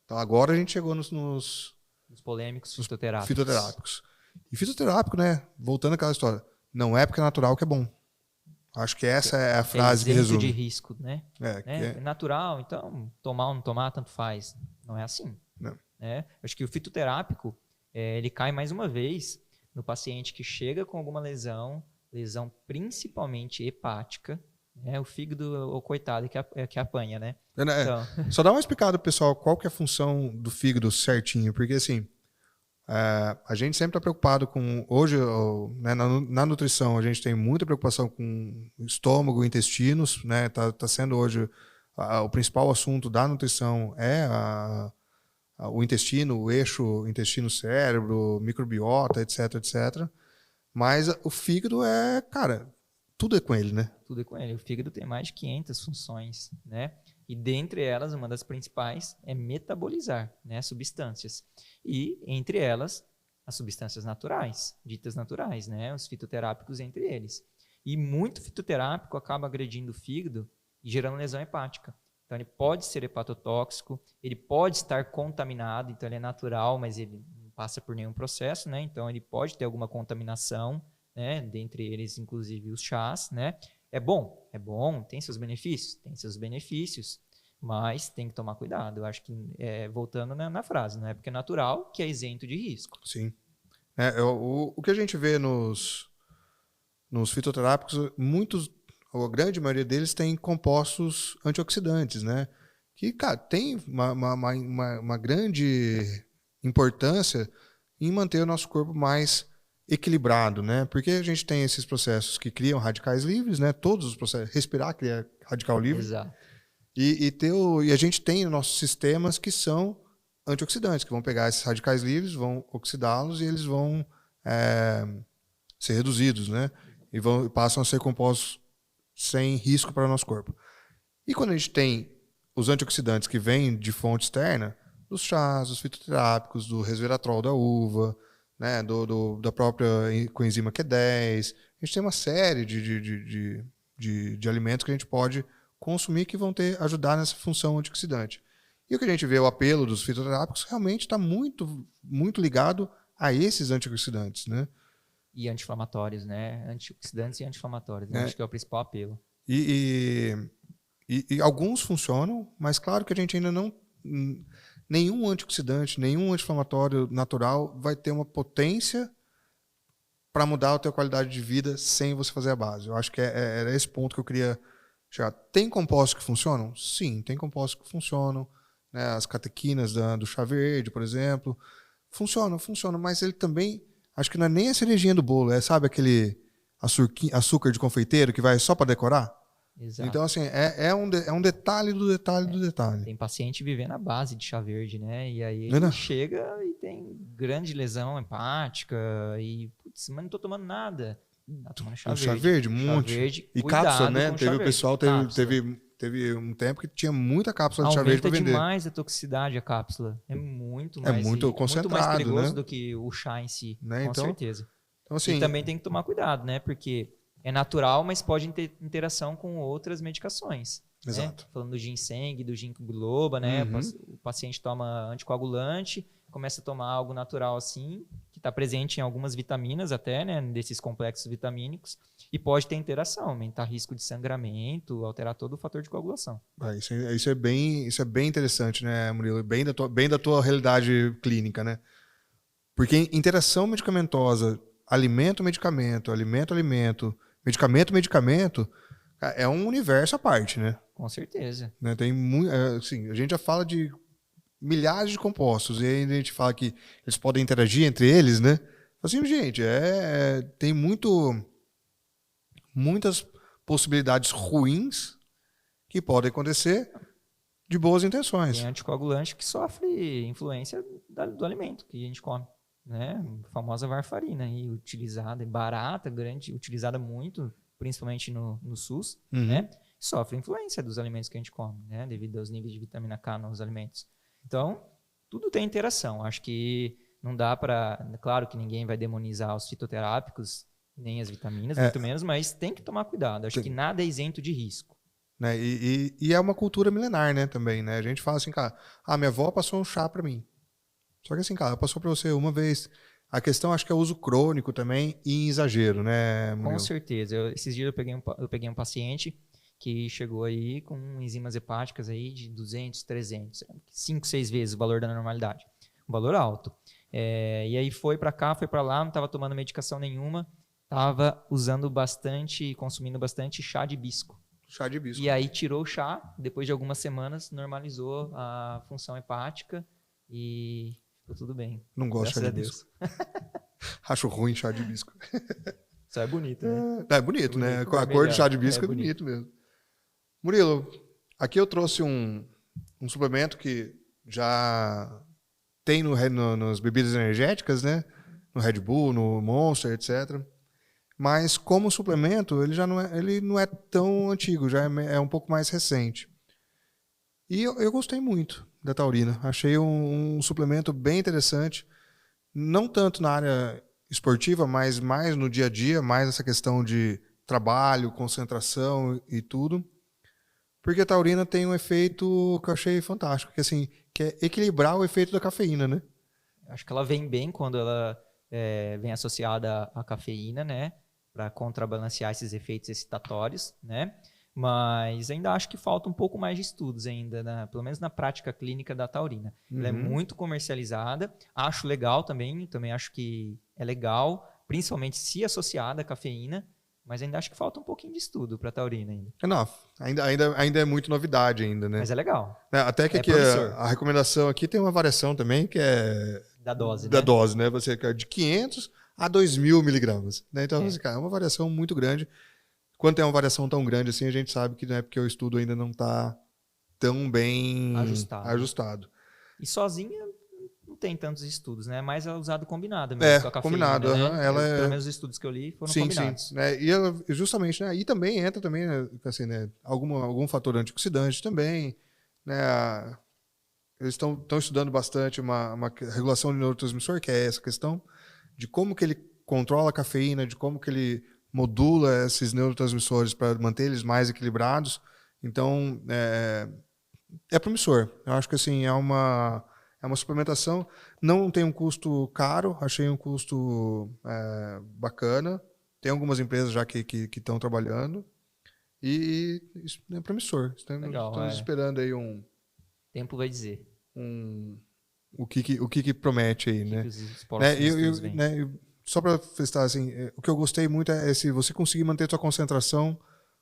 Então, agora a gente chegou nos polêmicos fitoterápicos. Fitoterápicos. E fitoterápico, né? Voltando àquela história. Não é porque é natural que é bom. Acho que essa é a frase que resume. De risco, né? É natural, então tomar ou não tomar, tanto faz. Não é assim. Não. Acho que o fitoterápico, ele cai mais uma vez no paciente que chega com alguma lesão principalmente hepática, o fígado, o coitado que apanha, né? Então... Só dá uma explicada pro pessoal qual que é a função do fígado certinho, porque assim, a gente sempre está preocupado com... Hoje, né, na nutrição, a gente tem muita preocupação com estômago, intestinos, né? Tá sendo hoje o principal assunto da nutrição o intestino, o eixo intestino-cérebro, microbiota, etc, etc. Mas o fígado cara, tudo é com ele, né? Tudo é com ele. O fígado tem mais de 500 funções, né? E dentre elas, uma das principais é metabolizar, né, substâncias. E entre elas, as substâncias naturais, ditas naturais, né, os fitoterápicos entre eles. E muito fitoterápico acaba agredindo o fígado e gerando lesão hepática. Então ele pode ser hepatotóxico, ele pode estar contaminado, então ele é natural, mas ele não passa por nenhum processo, né? Então ele pode ter alguma contaminação, né, dentre eles inclusive os chás, né? É bom, tem seus benefícios, mas tem que tomar cuidado. Eu acho que, voltando na frase, não é porque é natural que é isento de risco. Sim. O que a gente vê nos fitoterápicos, a grande maioria deles tem compostos antioxidantes, né? Que, cara, tem uma grande importância em manter o nosso corpo mais equilibrado, né? Porque a gente tem esses processos que criam radicais livres, né? Todos os processos, respirar cria radical livre. Exato. E a gente tem nossos sistemas que são antioxidantes, que vão pegar esses radicais livres, vão oxidá-los e eles vão ser reduzidos, né? E passam a ser compostos sem risco para o nosso corpo. E quando a gente tem os antioxidantes que vêm de fonte externa, dos chás, dos fitoterápicos, do resveratrol da uva, né, da própria coenzima Q10. A gente tem uma série de alimentos que a gente pode consumir que vão ajudar nessa função antioxidante. E o que a gente vê, o apelo dos fitoterápicos, realmente está muito, muito ligado a esses antioxidantes, né? E anti-inflamatórios, né? Antioxidantes e anti-inflamatórios, né? Acho que é o principal apelo. E alguns funcionam, mas claro que a gente ainda não... Nenhum antioxidante, nenhum anti-inflamatório natural vai ter uma potência para mudar a tua qualidade de vida sem você fazer a base. Eu acho que era esse ponto que eu queria chegar. Tem compostos que funcionam? Sim, tem compostos que funcionam. Né? As catequinas do chá verde, por exemplo. Funcionam, mas ele também... Acho que não é nem a cerejinha do bolo, sabe aquele açúcar de confeiteiro que vai só para decorar? Exato. Então, assim, é um detalhe do detalhe do detalhe. Tem paciente vivendo à base de chá verde, né? E aí ele chega e tem grande lesão hepática e, putz, mas não tô tomando nada. Tá tomando chá verde. Chá verde, um monte. Verde, e cápsula, né? Teve o pessoal, teve um tempo que tinha muita cápsula de chá verde para vender. Aumenta demais a toxicidade a cápsula. É muito mais, concentrado, muito mais perigoso, né? do que o chá em si, né? com certeza. Então, assim, e também tem que tomar cuidado, né? Porque é natural, mas pode ter interação com outras medicações. Exato. Né? Falando do ginseng, do ginkgo biloba, né? O paciente toma anticoagulante, começa a tomar algo natural assim, que está presente em algumas vitaminas até, né, desses complexos vitamínicos, e pode ter interação, aumentar risco de sangramento, alterar todo o fator de coagulação. Isso é bem interessante, né, Murilo? Bem da tua realidade clínica, né? Porque interação medicamentosa, alimento-medicamento, alimento-alimento, medicamento-medicamento, é um universo à parte, né? Com certeza. Né? Tem muito, assim, a gente já fala de milhares de compostos e ainda a gente fala que eles podem interagir entre eles, né? Assim, gente, tem muitas possibilidades ruins que podem acontecer de boas intenções. Tem anticoagulante que sofre influência do alimento que a gente come, né? A famosa varfarina, aí, utilizada, barata, grande, utilizada muito, principalmente no SUS, né? Sofre influência dos alimentos que a gente come, né? Devido aos níveis de vitamina K nos alimentos. Então, tudo tem interação. Acho que não dá para... Claro que ninguém vai demonizar os fitoterápicos, nem as vitaminas, muito menos, mas tem que tomar cuidado. Acho que nada é isento de risco. Né? E é uma cultura milenar, né, também, né? A gente fala assim, cara, minha avó passou um chá para mim. Só que assim, cara, ela passou para você uma vez. A questão, acho que é uso crônico também e exagero, né, Murilo? Com certeza. Esses dias eu peguei um paciente que chegou aí com enzimas hepáticas aí de 200, 300, 5, 6 vezes o valor da normalidade. Um valor alto. E aí foi para cá, foi para lá, não estava tomando medicação nenhuma, estava usando bastante, consumindo bastante chá de hibisco. Chá de hibisco. E aí tirou o chá, depois de algumas semanas, normalizou a função hepática e ficou tudo bem. Não gosto de chá de hibisco. Acho ruim chá de hibisco. Só é bonito, né? É bonito, né? A cor de chá de hibisco é bonito mesmo. Murilo, aqui eu trouxe um suplemento que já tem nas bebidas energéticas, né? No Red Bull, no Monster, etc. Mas como suplemento, ele não é tão antigo, já é um pouco mais recente. E eu gostei muito da taurina. Achei um suplemento bem interessante, não tanto na área esportiva, mas mais no dia a dia, mais essa questão de trabalho, concentração e tudo. Porque a taurina tem um efeito que eu achei fantástico, que é equilibrar o efeito da cafeína, né? Acho que ela vem bem quando ela vem associada à cafeína, né? Para contrabalancear esses efeitos excitatórios, né? Mas ainda acho que falta um pouco mais de estudos ainda, pelo menos na prática clínica da taurina. Ela é muito comercializada, acho legal também acho que é legal, principalmente se associada à cafeína, mas ainda acho que falta um pouquinho de estudo para a taurina ainda. Não, ainda é muito novidade ainda, né? Mas é legal. Até que aqui a recomendação aqui tem uma variação também que é... Da dose, da dose, né? Você quer de 500 a 2.000 miligramas. Né? Então, é uma variação muito grande. Quando tem uma variação tão grande assim, a gente sabe que não é porque o estudo ainda não está tão bem ajustado. E sozinha não tem tantos estudos, né? Mas é usado combinado mesmo com a cafeína, combinado. Né? Pelo menos os estudos que eu li foram combinados. Sim, né? E ela, justamente, né? E também entra também, né? Assim, né? Algum fator antioxidante também, né? Eles estão estudando bastante uma regulação de neurotransmissor, que é essa questão de como que ele controla a cafeína, de como que ele modula esses neurotransmissores para manter eles mais equilibrados. Então, é promissor. Eu acho que assim, é uma suplementação. Não tem um custo caro, achei um custo bacana. Tem algumas empresas já que estão trabalhando. E isso é promissor. Estamos esperando aí tempo vai dizer. O que promete aí, né? Só para festar, assim, o que eu gostei muito é se você conseguir manter sua concentração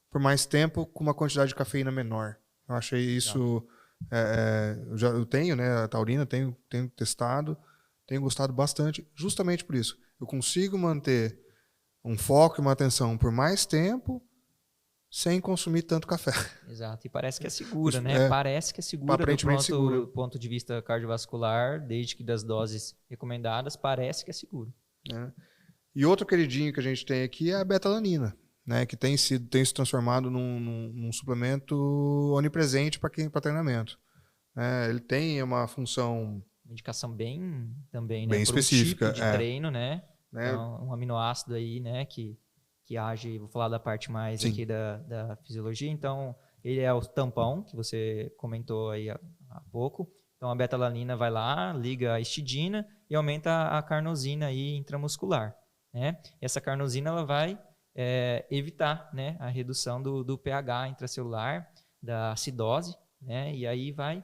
por mais tempo com uma quantidade de cafeína menor. Eu achei isso... eu tenho, né, a taurina, tenho testado, tenho gostado bastante, justamente por isso. Eu consigo manter um foco e uma atenção por mais tempo sem consumir tanto café. Exato, e parece que é segura, né? Parece que é segura do ponto de vista cardiovascular, desde que das doses recomendadas, parece que é seguro. E outro queridinho que a gente tem aqui é a betalanina, né? Que tem se transformado num suplemento onipresente para treinamento. Ele tem uma função... Uma indicação bem específica. Tipo de treino, né? Então, um aminoácido aí, né? Que age, vou falar da parte mais aqui da fisiologia. Então, ele é o tampão, que você comentou aí há pouco. Então, a betalanina vai lá, liga a histidina, e aumenta a carnosina aí intramuscular, né? Essa carnosina ela vai evitar, né, a redução do pH intracelular, da acidose, né? E aí vai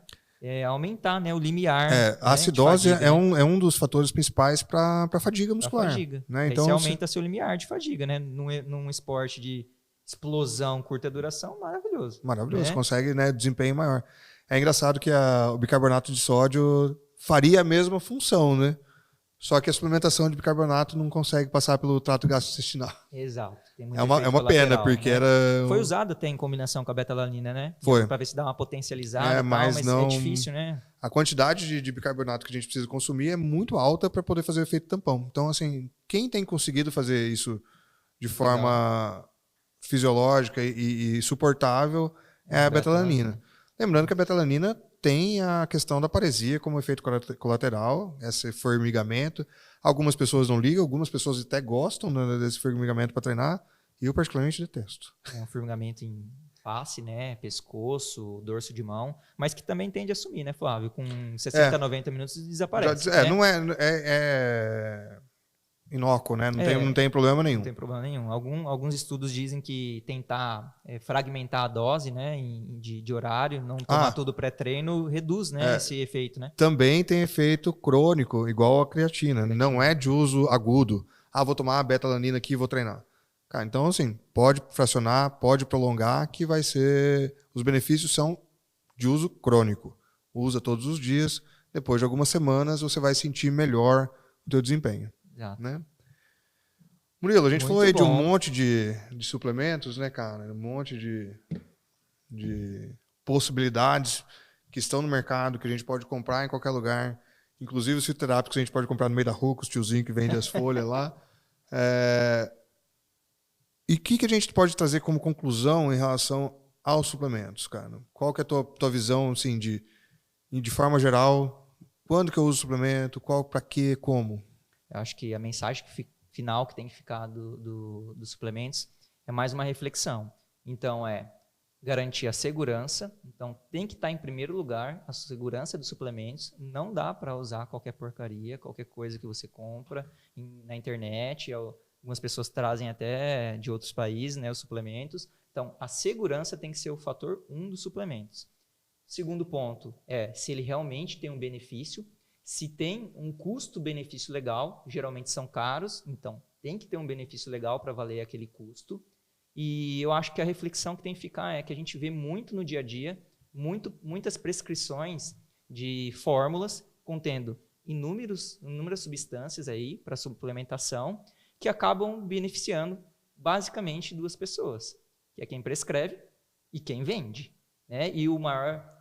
aumentar, né, o limiar, A né, acidose de fadiga, é um dos fatores principais para a fadiga pra muscular. fadiga. Né? Aí Então, você aumenta seu limiar de fadiga, né? Num esporte de explosão, curta duração, maravilhoso. maravilhoso, Né? consegue, né, desempenho maior. É engraçado que o bicarbonato de sódio faria a mesma função, né? Só que a suplementação de bicarbonato não consegue passar pelo trato gastrointestinal. Exato. Tem muito É efeito uma pena, colateral, porque né? era... Foi usado até em combinação com a betalanina, né? Foi. Para ver se dá uma potencializada e tal, mas não... é difícil, né? A quantidade de bicarbonato que a gente precisa consumir é muito alta para poder fazer o efeito tampão. Então, assim, quem tem conseguido fazer isso de forma fisiológica e suportável é a betalanina. Lembrando que a betalanina tem a questão da paresia como efeito colateral, esse formigamento. Algumas pessoas não ligam, algumas pessoas até gostam desse formigamento para treinar, e eu particularmente detesto. É um formigamento em face, né, pescoço, dorso de mão, mas que também tende a sumir, né, Flávio? Com 60, 90 minutos desaparece. Né? Não é inócuo, né? Não tem problema nenhum. Não tem problema nenhum. Alguns estudos dizem que tentar fragmentar a dose, né, de horário, não tomar tudo pré-treino, reduz, né, esse efeito, né? Também tem efeito crônico, igual a creatina. Não é de uso agudo. Vou tomar a betalanina aqui e vou treinar. Cara, então, assim, pode fracionar, pode prolongar, que vai ser... Os benefícios são de uso crônico. Usa todos os dias, depois de algumas semanas você vai sentir melhor o teu desempenho. Né? Murilo, a gente falou aí de um monte de suplementos, né, cara? Um monte de possibilidades que estão no mercado, que a gente pode comprar em qualquer lugar. Inclusive os fitoterápicos a gente pode comprar no meio da rua, com os tiozinhos que vendem as folhas lá. E o que a gente pode trazer como conclusão em relação aos suplementos, cara? Qual que é a tua visão, assim, de forma geral? Quando que eu uso suplemento? Qual, para quê, como? Eu acho que a mensagem final que tem que ficar dos suplementos é mais uma reflexão. Então, garantir a segurança. Então, tem que estar em primeiro lugar a segurança dos suplementos. Não dá para usar qualquer porcaria, qualquer coisa que você compra na internet. Algumas pessoas trazem até de outros países, né, os suplementos. Então, a segurança tem que ser o fator 1 dos suplementos. Segundo ponto se ele realmente tem um benefício. Se tem um custo-benefício legal, geralmente são caros, então tem que ter um benefício legal para valer aquele custo. E eu acho que a reflexão que tem que ficar é que a gente vê muito no dia a dia, muitas prescrições de fórmulas contendo inúmeras substâncias aí para suplementação que acabam beneficiando basicamente duas pessoas, que é quem prescreve e quem vende. Né? E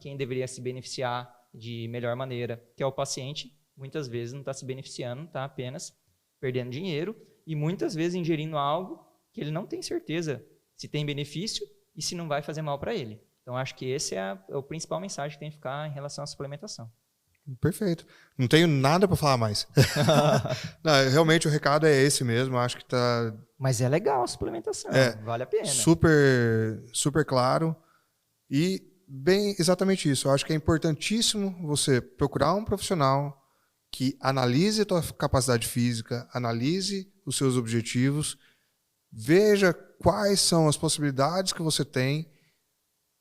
quem deveria se beneficiar de melhor maneira, que é o paciente, muitas vezes não está se beneficiando, está apenas perdendo dinheiro e muitas vezes ingerindo algo que ele não tem certeza se tem benefício e se não vai fazer mal para ele. Então, acho que esse é a principal mensagem que tem que ficar em relação à suplementação. Perfeito. Não tenho nada para falar mais. Não, realmente o recado é esse mesmo, acho que tá... Mas é legal a suplementação, vale a pena. Super claro e bem, exatamente isso. Eu acho que é importantíssimo você procurar um profissional que analise a tua capacidade física, analise os seus objetivos, veja quais são as possibilidades que você tem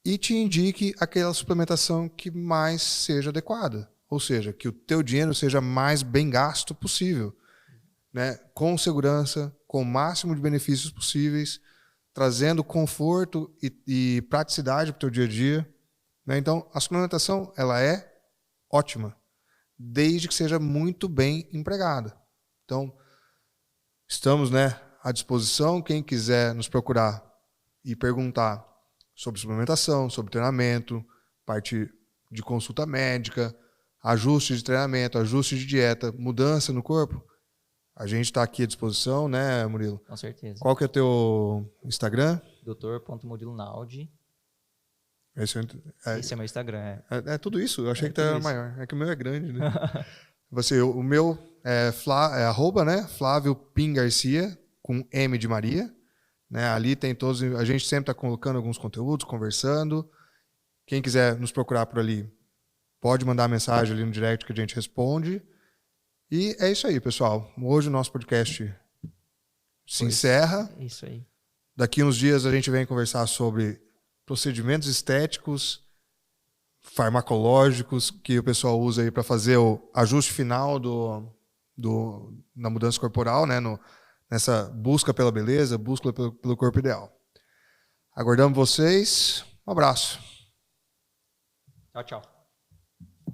e te indique aquela suplementação que mais seja adequada. Ou seja, que o teu dinheiro seja mais bem gasto possível, né? Com segurança, com o máximo de benefícios possíveis, trazendo conforto e praticidade para o teu dia a dia. Então, a suplementação ela é ótima, desde que seja muito bem empregada. Então, estamos, né, à disposição. Quem quiser nos procurar e perguntar sobre suplementação, sobre treinamento, parte de consulta médica, ajuste de treinamento, ajuste de dieta, mudança no corpo, a gente está aqui à disposição, né, Murilo? Com certeza. Qual que é o teu Instagram? Dr.MuriloNaldi. Esse é meu Instagram. É tudo isso? Eu achei que era maior. É que o meu é grande, né? O meu é arroba, né? Flávio Pim Garcia, com M de Maria. Né? Ali tem todos. A gente sempre está colocando alguns conteúdos, conversando. Quem quiser nos procurar por ali, pode mandar mensagem ali no direct que a gente responde. E é isso aí, pessoal. Hoje o nosso podcast se encerra. Isso aí. Daqui uns dias a gente vem conversar sobre procedimentos estéticos, farmacológicos, que o pessoal usa aí para fazer o ajuste final na mudança corporal, né? Nessa busca pela beleza, busca pelo corpo ideal. Aguardamos vocês. Um abraço. Tchau, tchau.